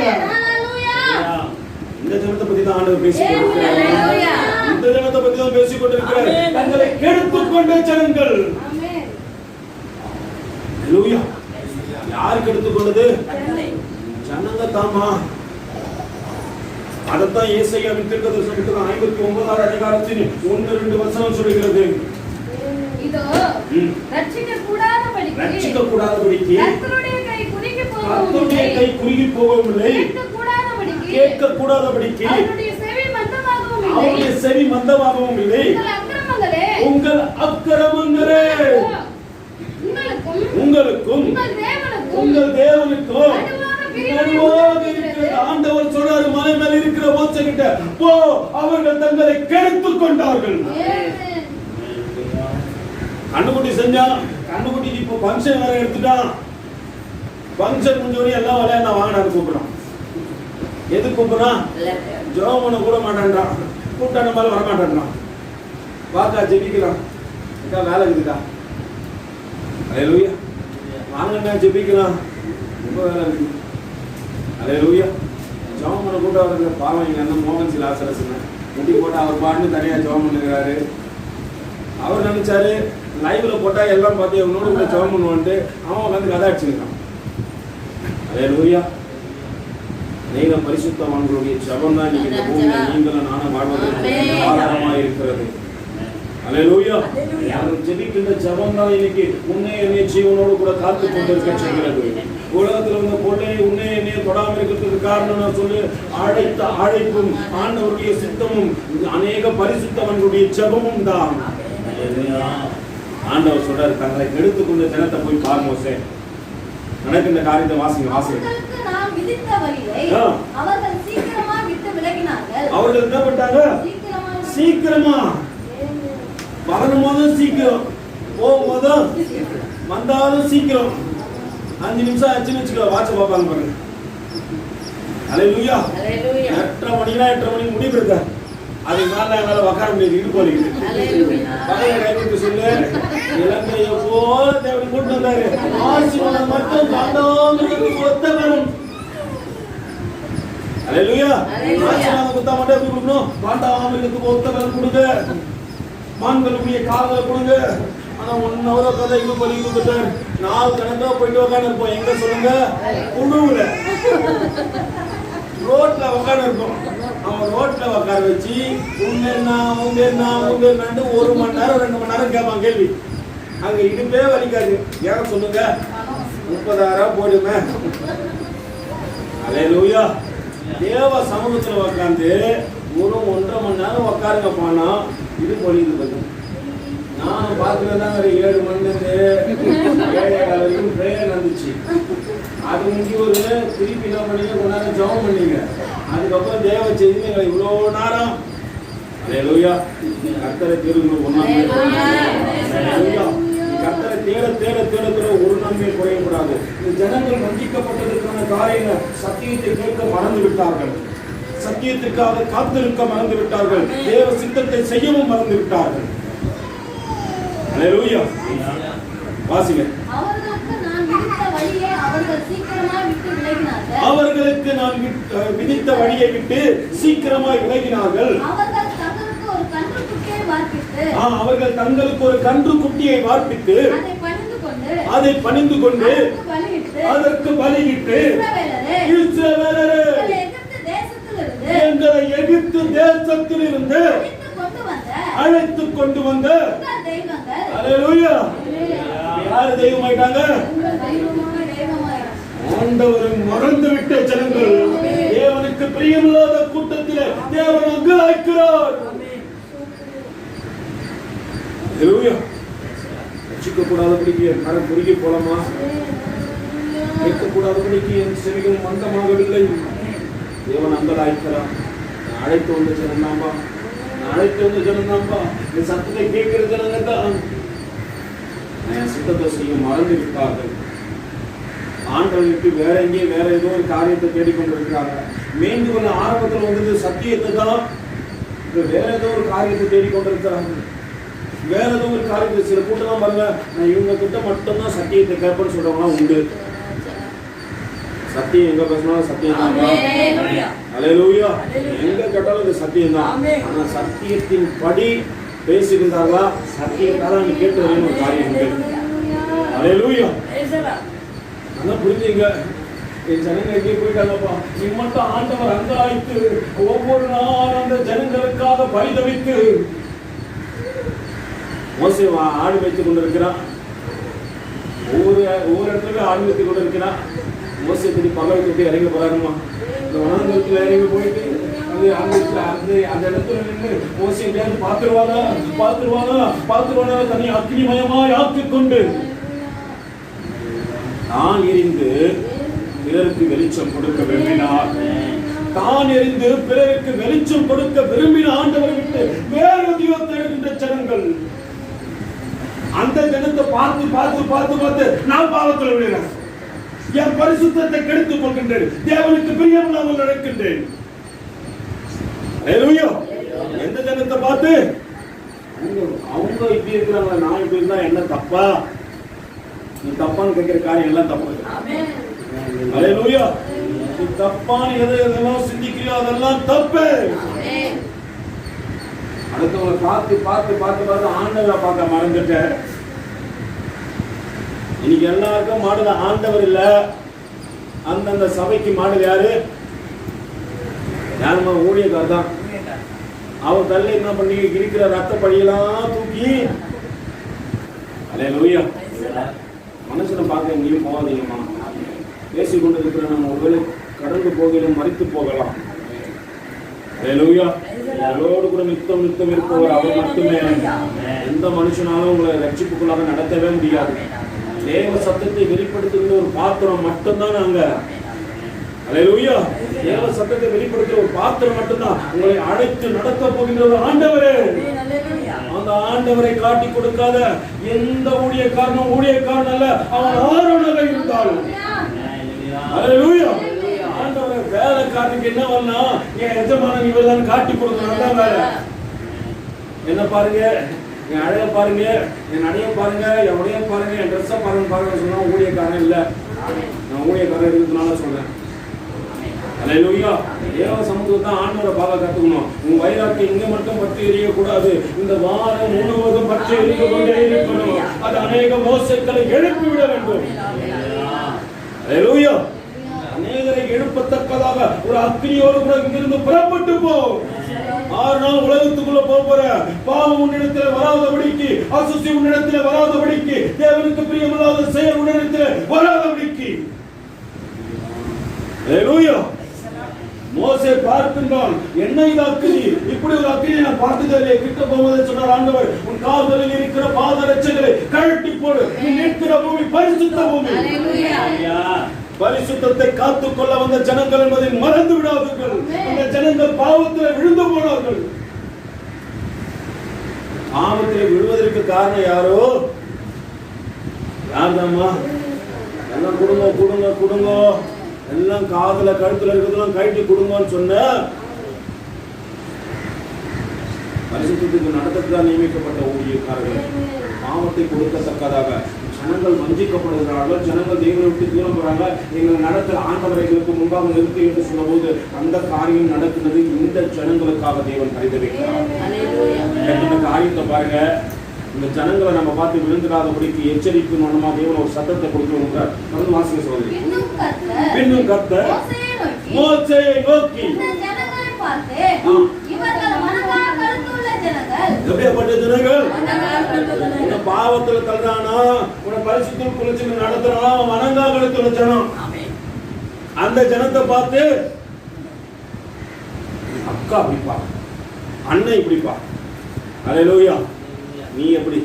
இந்த ஜனத்தை பத்தி தான் ஆண்டவர் பேசிக்கொண்டிருக்கிறார். இந்த ஜனத்தை பத்தி தான் பேசிக் கொண்டிருக்கிறார். தங்களை கெடுத்துக் கொண்ட ஜனங்கள். அல்லேலூயா. யார் கெடுத்துக் கொண்டது? ஜனங்க தாமா. அதத்தான் ஏசாயாவின் தீர்க்கதரிசனம் 59வது அதிகாரத்தின் 1-2 வசனம் சொல்கிறது. இதோ ரட்சிக்க கூடாதபடிக்கு கர்த்தருடைய கை குறுகி போகவில்லை, கேட்க கூடாதபடிக்கு அவருடைய செவி மந்தமாகவும் இல்லை. உங்கள் அக்கிரமங்களே உங்களுக்கும் உங்கள் தேவனுக்கும் ஆண்டவர் சொல்றாரு. மலை மேல் இருக்கிற மோசே கிட்ட போ, அவர்கள் தங்களை கெடுத்துக் கொண்டார்கள். கண்ணுக்குட்டி செஞ்சான். கண்ணுக்குட்டிக்கு இப்போ ஃபங்க்ஷன் வேற எடுத்துட்டான். ஃபங்க்ஷன் முடிஞ்சவரை எல்லாம் விளையாட வாங்கினாரு கூப்பிடுறான். எது கூப்பிடுறான்? ஜெபம் பண்ண கூட மாட்டான்றான். கூப்பிட்டான மாதிரி வரமாட்டான்றான். வாக்கா ஜெபிக்கலாம், அக்கா வேலை இருக்குக்கா, அல்லேலூயா, வாங்கண்ணா ஜெபிக்கலாம், ரொம்ப வேலை இருக்கு, அல்லேலூயா. ஜெபம் பண்ண கூட அவருக்கு பாவம் எங்க அண்ணன் மோகன் சில ஆசரசுங்க முடி போட்டு அவர் பாட்டு தனியாக ஜெபம் பண்ணுகிறாரு. அவர் நினைச்சாரு லைவ்ல போட்டா எல்லாம் பார்த்து இவனோட கூட ஜெபம் பண்ணுவான்ட்டு அவன் வந்து கதை அடிச்சுருக்கான். அல்லேலூயா. நீங்க பரிசுத்தவான்களுடைய ஜெபம் தான் நீங்க இந்த பூமியில நீங்களும் நானும் வாழ்வதற்கு ஆதாரமாக இருக்கிறது. அல்லேலூயா. யாரும் ஜெபிக்கின்ற ஜெபம் தான் இன்னைக்கு உன்னை என்னைய ஜீவனோடு கூட காத்து கொண்டிருக்க செய்கிறது. உலகத்தில் இருந்த கொள்ளை உன்னை என்னைய தொடாமல் இருக்கிறதுக்கு காரணம் நான் சொல்லி அழைத்த அழைப்பும் ஆண்டவருடைய சித்தமும் அநேக பரிசுத்தவனுடைய ஜெபமும் தான். ஆண்டவர் சொல்றாரு, தங்களை எடுத்துக்கொண்ட ஜனத்தை போய் பார் மோசே, நடக்கின்ற காரியத்தை வாசிங்க வாசிங்க. அவர்கள் சீக்கிரமா விட்டு விலகினார்கள். அவர்கள் என்ன பண்ணாங்க? சீக்கிரமா வரணும்போதும் சீக்கிரம், போகும்போதும் வந்தாலும் சீக்கிரம். 5 நிமிஷம் ஆச்சுன்னு வச்சுக்கோ, வாட்ச பார்ப்பாங்க பாருங்க. அல்லேலூயா. 8:30 மணினா 8:30 மணிக்கு முடிவு இருக்க, அதுக்கு மேல என்னால உட்கார முடியாது, இடுப்பு வலிக்குது. பழைய கைவிட்டு சொல்லு, இலங்கையை போல தேவன் கூட்டு வந்தாரு. ஆசீர்வாதம் மட்டும் காண்டாமிருகத்துக்கு ஒத்த வரும். அல்லேலூயா. ஆசீர்வாதம் கொடுத்தா மட்டும் எப்படி கொடுக்கணும்? காண்டாமிருகத்துக்கு ஒத்த வரம் கொடுங்க, மான்களுடைய காதலை கொடுங்க. ஆனா 1 hour கதை இடுப்பு வலி கொடுத்துட்டாரு. 4 கணக்கா போயிட்டு உட்காந்து இருப்போம். எங்க சொல்லுங்க? குழுவுல ரோட்ல உட்காந்து இருப்போம். அவன் ரோட்ல உட்கார வச்சு உங்க 1 மணி நேரம் 2 மணி நேரம் கேட்பான் கேள்வி. அங்க இடுப்பே வலிக்காது. ஏன் சொல்லுங்க? 30,000 போடுமே. அல்லேலூயா. தேவ சமூகத்துல உட்காந்து 1-1.5 மணி நேரம் உட்காருங்க போனா இடுப்பு வலிக்குது பாருங்க. நான் பார்க்கிறதா ஒரு 7 மணிலேருந்து 7:15 வரைக்கும் பிரேயர் நடந்துச்சு. அது முடிஞ்சு திருப்பி என்ன பண்ணீங்க, கொஞ்ச நேரம் ஜெபம் பண்ணீங்க. அதுக்கப்புறம் தேவ செய்தி எங்களை இவ்வளோ நேரம். அல்லேலூயா. கர்த்தரை தேடுங்கள் ஒரு நன்மை. அல்லேலூயா. கர்த்தரை தேட தேட தேட தேட ஒரு நன்மை குறையக்கூடாது. இந்த ஜனங்கள் வஞ்சிக்கப்பட்டதற்கான காரியங்கள் சத்தியத்தை கேட்க மறந்து விட்டார்கள், சத்தியத்திற்காக காத்திருக்க மறந்து விட்டார்கள், தேவ சித்தத்தை செய்யவும் மறந்து விட்டார்கள். அல்லேலூயா. வாசிங்க. அவர்களுக்கு நான் விதித்த வழியை விட்டு சீக்கிரமாய் விலகினார்கள். அவர்கள் தங்களுக்கு ஒரு கன்றுக்குட்டியை வார்ப்பித்து அதை பணிந்து கொண்டு அதற்கு பலியிட்டு இஸ்ரவேலரே, எங்களை எகிப்து தேசத்திலிருந்து அழைத்து கொண்டு வந்த அல்லேலூயா. யாரு தெய்வமாயிட்டாங்க? ஆண்டவரை மறந்து விட்ட ஜனங்கள். தேவனுக்கு பிரியமில்லாத கூட்டத்திலே தேவன் அங்கலாய்க்கிறார். அல்லேலூயா. ரட்சிக்க கூடாதபடிக்கு கரம் குறுகி போலாமா? கேட்கக்கூடாதபடிக்கு என் செவிகள் மந்தமாகவில்லை. தேவன் அங்கலாய்க்கிறார். அழைத்து வந்த ஜனந்தாம்பா, அழைத்து வந்த ஜனந்தாம்பா, இந்த சத்தத்தை கேட்கிற ஜனங்க தான் என் சித்தத்தை செய்ய மறந்து விட்டார்கள். ஆண்டவனுக்கு வேற எங்கேயும் வேற ஏதோ ஒரு காரியத்தை தேடிக்கொண்டிருக்கிறாங்க. மீண்டும் கொள்ள ஆரம்பத்தில் வந்தது சத்தியத்தை தான், வேற ஏதோ ஒரு காரியத்தை தேடிக்கொண்டிருக்கிறாங்க. வேற ஏதோ ஒரு காரியத்தை சில கூட்டம் பாருங்க, நான் இவங்க கிட்ட மட்டும்தான் சத்தியத்தை கேட்பேன்னு சொல்றவங்களாம் உண்டு. சத்தியம் எங்க பேசினாலும் சத்தியம் தான். அல்லேலூயா. எங்க கேட்டாலும் இது சத்தியம் தான். ஆனா சத்தியத்தின் படி பேசுகின்றார்களா? சத்தியத்தால நீ கேட்டு வரணும் ஒரு காரியம் உண்டு. அல்லேலூயா. அதான் புரிஞ்சுங்க. என் ஜனங்க எங்கே போயிட்டாங்கப்பா, நீ மட்டும் ஆண்டவர் அங்க ஆயிட்டு ஒவ்வொரு நாள் அந்த ஜனங்களுக்காக பரிதவித்து மோசே ஆடு வைத்துக் கொண்டிருக்கிறான். ஒவ்வொரு இடத்துல ஆடு வைத்துக் கொண்டிருக்கிறான். மோசே திரு பகல் தொட்டி இறங்கி போறாருமா. இந்த வனாந்தரத்துல இறங்கி போயிட்டு அந்த இடத்துல நின்று மோசே எப்படியாவது பார்த்துருவானா தனி அக்னிமயமாய் ஆக்கிக் கொண்டு தான் எரிந்து பிறருக்கு வெளிச்சம் கொடுக்க விரும்பினார். தான் எரிந்து பிறருக்கு வெளிச்சம் கொடுக்க விரும்பின ஆண்டவரை விட்டு வேறு தெய்வத்தை எடுக்கின்ற ஜனங்கள். அந்த ஜனத்தை பார்த்து பார்த்து பார்த்து பார்த்து நான் பாவத்தில் விழுகிறேன், என் பரிசுத்தத்தை கெடுத்துக் கொள்கின்றேன், தேவனுக்கு பிரியமில்லாமல் நடக்கின்றேன். ஹல்லேலூயா. எந்த ஜனத்தை பார்த்து? அவங்க இப்படி இருக்கிறாங்க, நான் இப்படி இருந்தா என்ன தப்பா? நீ தப்பான்னு கேட்கிற காரியம் எல்லாம் தப்பு. ஹல்லேலூயா. நீ தப்பான எதெல்லாம் சிந்திக்கிறியோ அதெல்லாம் தப்பு. அடுத்தவங்களை பார்த்து பார்த்து பார்த்து பார்த்து ஆண்டவரை பார்க்க மறந்துட்ட. இன்னைக்கு எல்லாருக்கும் மாடுத ஆண்டவர் இல்ல, அந்தந்த சபைக்கு மாடுது யாரு? யாருமா? ஊழியக்காரர் தான். அவர் தள்ள என்ன பண்ணி இருக்கிற ரத்த படியெல்லாம் தூக்கி. ஹல்லேலூயா. மனுஷனை பார்க்க எங்கேயும் போகாதீங்கம்மா. பேசிக் கொண்டு இருக்கிற நம்ம ஒருவேளை கடந்து போகலாம், மறித்து போகலாம். ஹல்லேலூயா. அவரோடு கூட நித்தம் நித்தம் இருப்பவர் அவர் மட்டுமே. எந்த மனுஷனாலும் உங்களை ரட்சிப்புக்குள்ளாக நடத்தவே முடியாது. தேவ சத்தத்தை வெளிப்படுத்துகிற ஒரு பாத்திரம் மட்டும்தான் நாங்க. ஹல்லேலூயா. தேவ சத்தத்தை வெளிப்படுத்துகிற ஒரு பாத்திரம் மட்டும்தான் உங்களை அழைத்து நடத்த போகின்ற ஒரு ஆண்டவரே. அந்த ஆண்டவரை காட்டி கொடுக்காத எந்த ஊழியக்காரனும் ஊழியக்காரன் அல்ல, அவன் ஆரோனாக இருந்தாலும். ஹல்லேலூயா. ஆண்டவரை வேலைக்காரனுக்கு என்ன பண்ணா, என் எஜமானன் இவர் தான் காட்டி கொடுக்கணும் வேலை. என்ன பாருங்க, என் அழைய பாருங்க, என் நடைய பாருங்க, என் உடைய பாருங்க, என் ட்ரெஸ்ஸை பாருங்க சொன்னா ஊழியக்காரன் இல்ல. நான் ஊழியக்காரன் இருக்கிறதுனால சொல்றேன். ஹல்லேலூயா. தேவ சமூகத்தை ஆண்டவரை பார்க்க கத்துக்கணும். உன் வைராக்கியம் இங்க மட்டும் பற்றி எரியக்கூடாது, இந்த வாரம் முழுவதும் பற்றி எரிந்து கொண்டே இருக்கணும். அது அநேக மோசைகளை எழுப்பி விட வேண்டும். ஹல்லேலூயா. அநேகரை எழுப்பத்தக்கதாக ஒரு அக்னியோடு கூட இங்கிருந்து புறப்பட்டு போ. 6 நாள் உலகத்துக்குள்ள போற பாவம் உன்னிடத்தில் வராதபடிக்கு, அசுசி உன்னிடத்தில் வராதபடிக்கு, தேவனுக்கு பிரியமில்லாத செயல் உன்னிடத்தில் வராதபடிக்கு. ஹல்லேலூயா. மோசே பார்க்கின்றான், என்ன இது அக்கினி? இப்படி ஒரு அக்கினியை நான் பார்த்ததில்லை. கிட்ட போவதை சொன்னார் ஆண்டவர், உன் கால்களில் இருக்கிற பாதரட்சைகளை கழட்டி போடு. நீ நிற்கிற பூமி பரிசுத்த பூமி. பரிசுத்தத்தை காத்துக் கொள்ள வந்த ஜனங்கள் என்பதை மறந்து விடாதீர்கள். அந்த ஜனங்கள் பாவத்தில் விழுந்து போனார்கள். பாவத்தில் விழுவதற்கு காரணம் யாரோ? யார்தாம்மா? எல்லாம் கொடுங்க கொடுங்க கொடுங்க, எல்லாம் காதுல கழுத்துல இருக்கிறதெல்லாம் கழட்டி கொடுங்கன்னு சொன்ன. பரிசுத்தத்துக்கு நடத்தத்தான் நியமிக்கப்பட்ட ஊழியக்காரர்கள் பாவத்தை கொடுக்கத்தக்கதாக ஜனங்கள் வஞ்சிக்கப்படுகிறார்கள். ஜனங்கள் தேவனை விட்டு தூரம் போறாங்க. எங்கள் நடத்தல் ஆண்டவர்களுக்கு முன்பாக நிறுத்தி என்று சொன்ன போது அந்த காரியம் நடக்கிறது. இந்த ஜனங்களுக்காக தேவன் பரிதவிக்கிறார். இந்த காரியத்தை பாருங்க. இந்த ஜனங்களை நம்ம பார்த்து விழுந்துடாதபடிக்கு எச்சரிப்பு மூலமா தேவன் ஒரு சத்தத்தை கொடுக்கிறார். தொடர்ந்து வாசிக்க சொல்லுங்க. பின்னும் கர்த்தர் மோசேயை நோக்கி, எப்படிப்பட்ட ஜனங்கள்? உன்னை பாவத்துல தள்ளுறானா, உன்னை பரிசுத்த குளிச்சு நடத்துறானா, வணங்கா கழுத்துள்ள ஜனம். அந்த ஜனத்தை பார்த்து அக்கா அப்படிப்பா, அண்ணன் இப்படிப்பா. ஹல்லேலூயா. நீ எப்படி?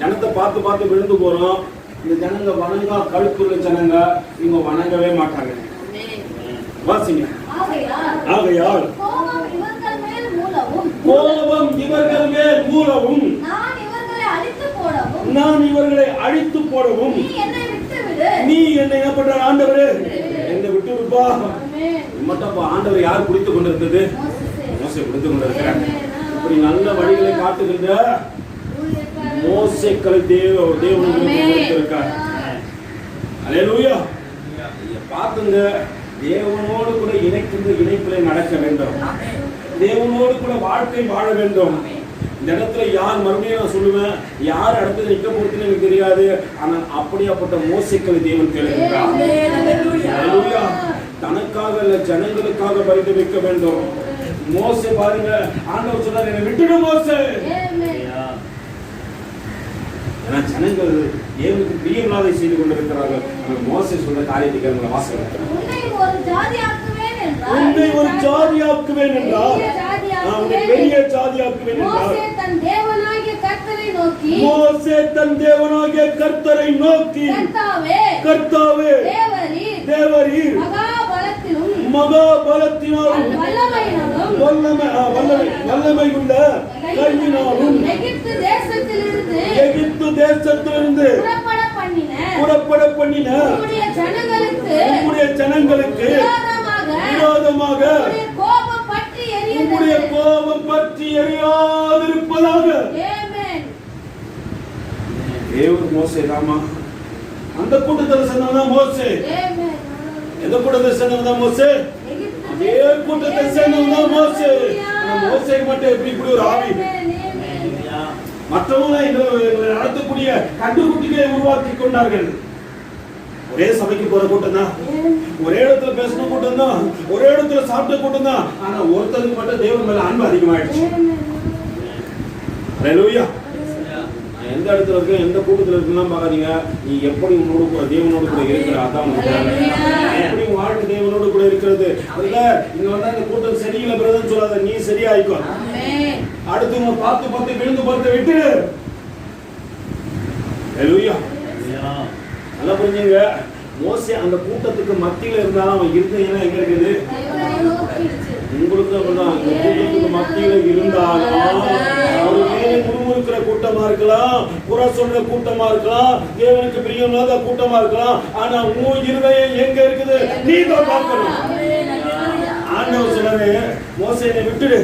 ஜனத்தை பார்த்து பார்த்து விழுந்து போறோம். இந்த ஜனங்க வணங்கா கழுத்துள்ள ஜனங்க, இவங்க வணங்கவே மாட்டாங்க. வாசிங்க. ஆகையால் கோபம் இவர்கள் மேல் மூலவும் நான் இவர்களை அழித்து போடவும் நீ என்னை என்ன பண்ற? ஆண்டவரே என்னை விட்டு விடுப்பா. மட்டும் ஆண்டவர் யார் குடித்துக் கொண்டிருந்தது? மோசே குடித்துக் கொண்டிருக்கிறார். இப்படி நல்ல வழிகளை காட்டுகின்ற மோசேக்களை தேவனுக்கு இருக்கார். ஹல்லேலூயா. பாத்துங்க, தேவனோடு கூட இணைக்கின்ற இணைப்பிலே நடக்க வேண்டும். தேவனோடு கூட வாழ்க்கை வாழ வேண்டும். இந்த இடத்துல யார், மறுபடியும் நான் சொல்லுவேன், யார் அடுத்தது நிக்க போறதுன்னு எனக்கு தெரியாது. ஆனால் அப்படியாப்பட்ட மோசேக்களை தேவன் தேடுகிறார். ஹல்லேலூயா. தனக்காக இல்ல, ஜனங்களுக்காக பரிதவிக்க வேண்டும். மோசே பாருங்க, ஆண்டவர் சொன்னார், என்னை விட்டுடு மோசே. ஏன்னா ஜனங்கள் தேவனுக்கு பிரியமில்லாதை செய்து கொண்டிருக்கிறார்கள். மோசே சொல்ற காரியத்தை உங்களை வாசிக்கிறேன். உன்னை ஒரு ஜாதியாக்குவேன் என்றால், உன்னை பெரிய ஜாதியாக்குவேன் என்றால், மோசே தன் தேவனாகிய கர்த்தரை நோக்கி, கர்த்தாவே தேவரீர் மகா பலத்தினாலும் வல்லமை உள்ள கையினாலும் எகிப்து தேசத்திலிருந்து புறப்பட பண்ணின உம்முடைய ஜனங்களுக்கு விரோதமாக உம்முடைய கோபம் பற்றி எரியாதிருப்பதாக. தேவன் மோசே தாமா அந்த கூட்டத்தில் சொன்னவன் மோசே. எந்த கூட்டத்தில் சொன்னவன் மோசே? அதே கூட்டத்தில் சொன்னவன் மோசே. மோசே மட்டும் எப்படி இப்படி ஒரு ஆவி? மற்றவங்க எங்களை நடத்தக்கூடிய கண்டுகுட்டிகளை உருவாக்கி கொண்டார்கள். ஒரே சபைக்கு போற கூட்டம் தான், ஒரே இடத்துல பேசின கூட்டம் தான், ஒரே இடத்துல சாப்பிட்ட கூட்டம் தான். ஆனா ஒருத்தருக்கு மட்டும் தேவன் மேல அன்பு அதிகமாயிடுச்சு. ஹல்லேலூயா. எந்த இடத்துல இருக்கு, எந்த கூட்டத்துல இருக்குன்னா பாக்காதீங்க. நீ எப்படி உன்னோடு கூட தேவனோடு கூட இருக்கிற, அதான் எப்படி உன் வாழ்க்கை தேவனோடு கூட இருக்கிறது. இல்ல இங்க வந்தா இந்த கூட்டம் சரியில்லை பிரதர்ன்னு சொல்லாத, நீ சரியாயிக்கோ. அடுத்து பார்த்து விழுந்து பார்த்து விட்டு. ஹல்லேலூயா. நல்லா புரிஞ்சுங்க. மோசே அந்த கூட்டத்துக்கு மத்தியில இருந்தாலும் அவன் இருந்தீங்கன்னா எங்க இருக்குது? உங்களுக்கு அப்படிதான். அந்த கூட்டத்துக்கு மத்தியில இருந்தாலும் ஒரு மேலே முறுமுறுக்கிற கூட்டமா இருக்கலாம், புற சொல்ற கூட்டமா இருக்கலாம், தேவனுக்கு பிரியமில்லாத கூட்டமா இருக்கலாம். ஆனா உன் இருதயம் எங்க இருக்குது நீ தான் பார்க்கணும். ஆண்டவர் சொல்றாரு, மோசே என்னை விட்டுடு,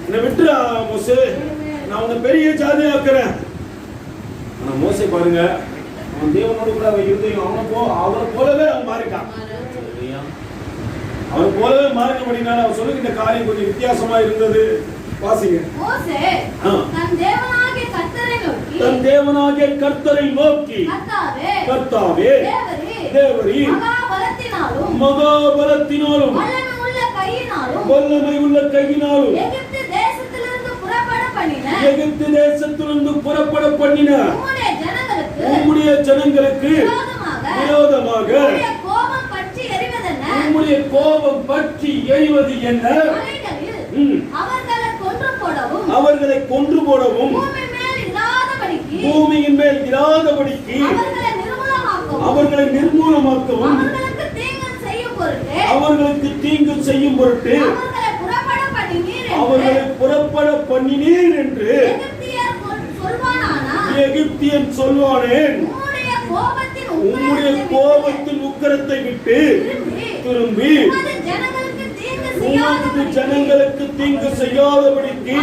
என்னை விட்டுரு மோசே, நான் உன்னை பெரிய ஜாதி ஆக்குறேன். ஆனா மோசே பாருங்க, அவன் தேவனோடு கூட அவன் இருதயம் அவனை போலவே அவன் மாறிட்டான். அவன் போலவே மாறினபடினால அவன் சொல்லுகின்ற காரியம் கொஞ்சம் வித்தியாசமா இருந்தது. வாசிங்க. மோசே தன் தேவனாகிய கர்த்தரை நோக்கி கர்த்தாவே தேவரீர் மகா பலத்தினாலும் வல்லமை உள்ள கையினாலும் எகிப்து தேசத்திலிருந்து புறப்பட பண்ணின உம்முடைய ஜனங்களுக்கு விரோதமாக உம்முடைய கோபம் பற்றி எரிவது என்ன? அவர்களை கொன்று போடவும் பூமியின் மேல் இராதபடிக்கு அவர்களை நிர்மூலமாக்கவும் அவர்களுக்கு தீங்கு செய்யும் பொருட்டு அவர்களை புறப்பட பண்ணினீர் என்று எகிப்தியன் சொல்வானேன். உம்முடைய கோபத்தின் உக்கிரத்தை விட்டு திரும்பி உமது ஜனங்களுக்கு தீங்கு செய்யாதபடிக்கு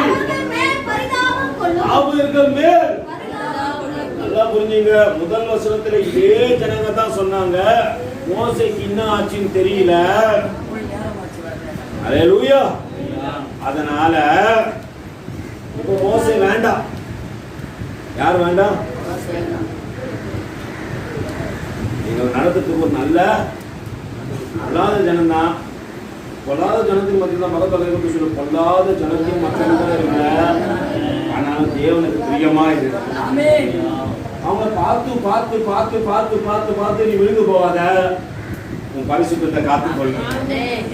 அவர்கள் மேல். நல்லா புரிஞ்சுங்க. முதல் வசனத்துல இதே ஜனங்க தான் சொன்னாங்க. மோசேக்கு என்ன ஆச்சுன்னு தெரியல. ஹல்லேலூயா. அதனால இப்போ மோசே வேண்டாம். யார் வேண்டாம்? நீங்க நடத்துறதுக்கு ஒரு பொல்லாத ஜனம் தான். பொல்லாத ஜனத்தின் மத்தியில் தான் மதத்தலைவர்கள் சொல்ல, பொல்லாத ஜனத்தின் மத்தியில் இருக்க. ஆனாலும் தேவனுக்கு பிரியமா இருக்கு. அவங்க பார்த்து நீ விழுந்து போவாத. உன் பரிசுத்தத்தை காத்துக்கொள்.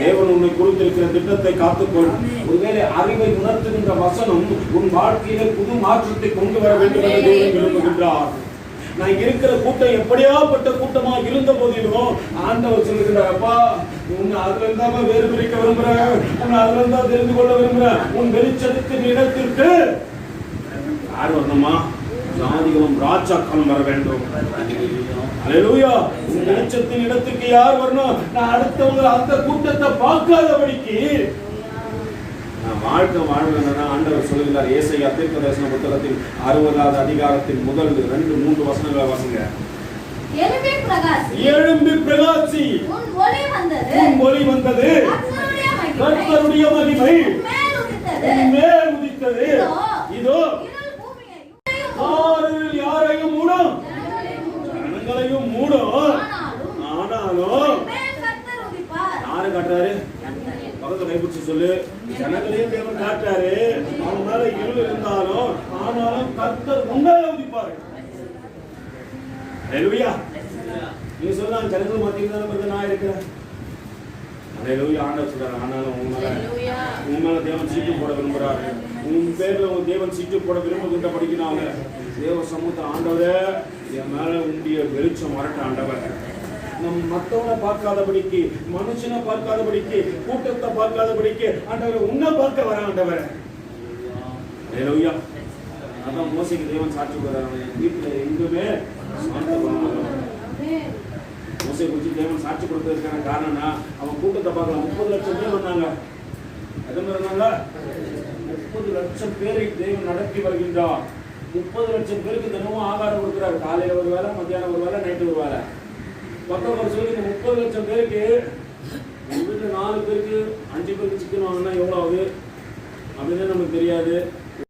தேவன் உன்னை கொடுத்திருக்கிற திட்டத்தை காத்துக்கொள். ஒருவேளை அறிவை உணர்த்துகின்ற வசனம் உன் வாழ்க்கையில புது மாற்றத்தை கொண்டு வர வேண்டும் என்று தேவன் விரும்புகின்றார். நான் இருக்கிற கூட்டம் எப்படியாப்பட்ட கூட்டமா இருந்த போதிலும் ஆண்டவர் சொல்லுகிறார், அப்பா உன்னை அதுல இருந்தாம வேறு பிரிக்க விரும்புறேன், உன்னை அதுல இருந்தா தெரிந்து கொள்ள விரும்புறேன். உன் வெளிச்சத்தின் இடத்திற்கு யார் வரணுமா? ஜாதிகளும் ராஜாக்களும் வர வேண்டும். ஹல்லேலூயா. உன் வெளிச்சத்தின் இடத்துக்கு யார் வரணும்? நான் அடுத்தவங்க அந்த கூட்டத்தை பார்க்காதபடிக்கு நான் வாழ்க்கை வாழ்வேன். ஆண்டவர் சொல்லுகிறார். ஏசாயா தீர்க்கதரிசன புத்தகத்தின் 60வது அதிகாரத்தின் முதல் 2-3 வசனங்களை வாசிங்க. எழும்பி பிரகாசி, உன் ஒளி வந்தது, கர்த்தருடைய மகிமை உன் மேல் உதித்தது. இதோ யாரையும் மூடும், ஜனங்களையும் மூடும். ஆனாலும் யாரு காட்டுறாரு? பக்கத்துல கைப்பிடிச்சு சொல்லு. ஜனங்களையும் தேவன் காட்டுறாரு. அவன் மேல இருள் இருந்தாலும் ஆனாலும் கர்த்தர் உண்டால உதிப்பாரு. ஹல்லேலூயா. நீ சொல்ல ஜனங்கள் மத்தியில் தானே நான் இருக்கிறேன். ஹல்லேலூயா. ஆண்டவர் சொல்றாரு. ஆனாலும் உன் மேல தேவன் சீட்டு போட விரும்புறாரு. உன் பேர்ல உன் தேவன் சீட்டு போட விரும்புகின்ற படிக்கிறாங்க. தேவ சமூகத்தை ஆண்டவரே என் மேல உண்டிய வெளிச்சம் வரட்ட ஆண்டவர். நம் மத்தவனை பார்க்காதபடிக்கு, மனுஷனை பார்க்காதபடிக்கு, கூட்டத்தை பார்க்காதபடிக்கு ஆண்டவரை உன்னை பார்க்க வர ஆண்டவரை. ஹல்லேலூயா. அதான் மோசேக்கு தேவன் சாட்சி கொடுக்கிறார், என் வீட்டுல எங்குமே மோசே குறித்து தேவன் சாட்சி கொடுத்ததுக்கான காரணம்னா அவன் கூட்டத்தை பார்க்கலாம். 30 லட்சம் பேர் வந்தாங்க. எத்தனை பேர் வந்தாங்க? 30 லட்சம் பேரை தேவன் நடத்தி வருகின்றார். 30 லட்சம் பேருக்கு தினமும் ஆகாரம் கொடுக்கிறார். காலையில ஒரு வேலை, மத்தியானம் ஒரு வேலை, நைட்டு ஒரு வேலை. பத்தொன்பது சொல்லி இந்த 30 லட்சம் பேருக்கு எங்க வீட்டுல 4 பேருக்கு 5 பேருக்கு சிக்கன் வாங்கினா எவ்வளவு ஆகுது அப்படின்னு நமக்கு தெரியாது.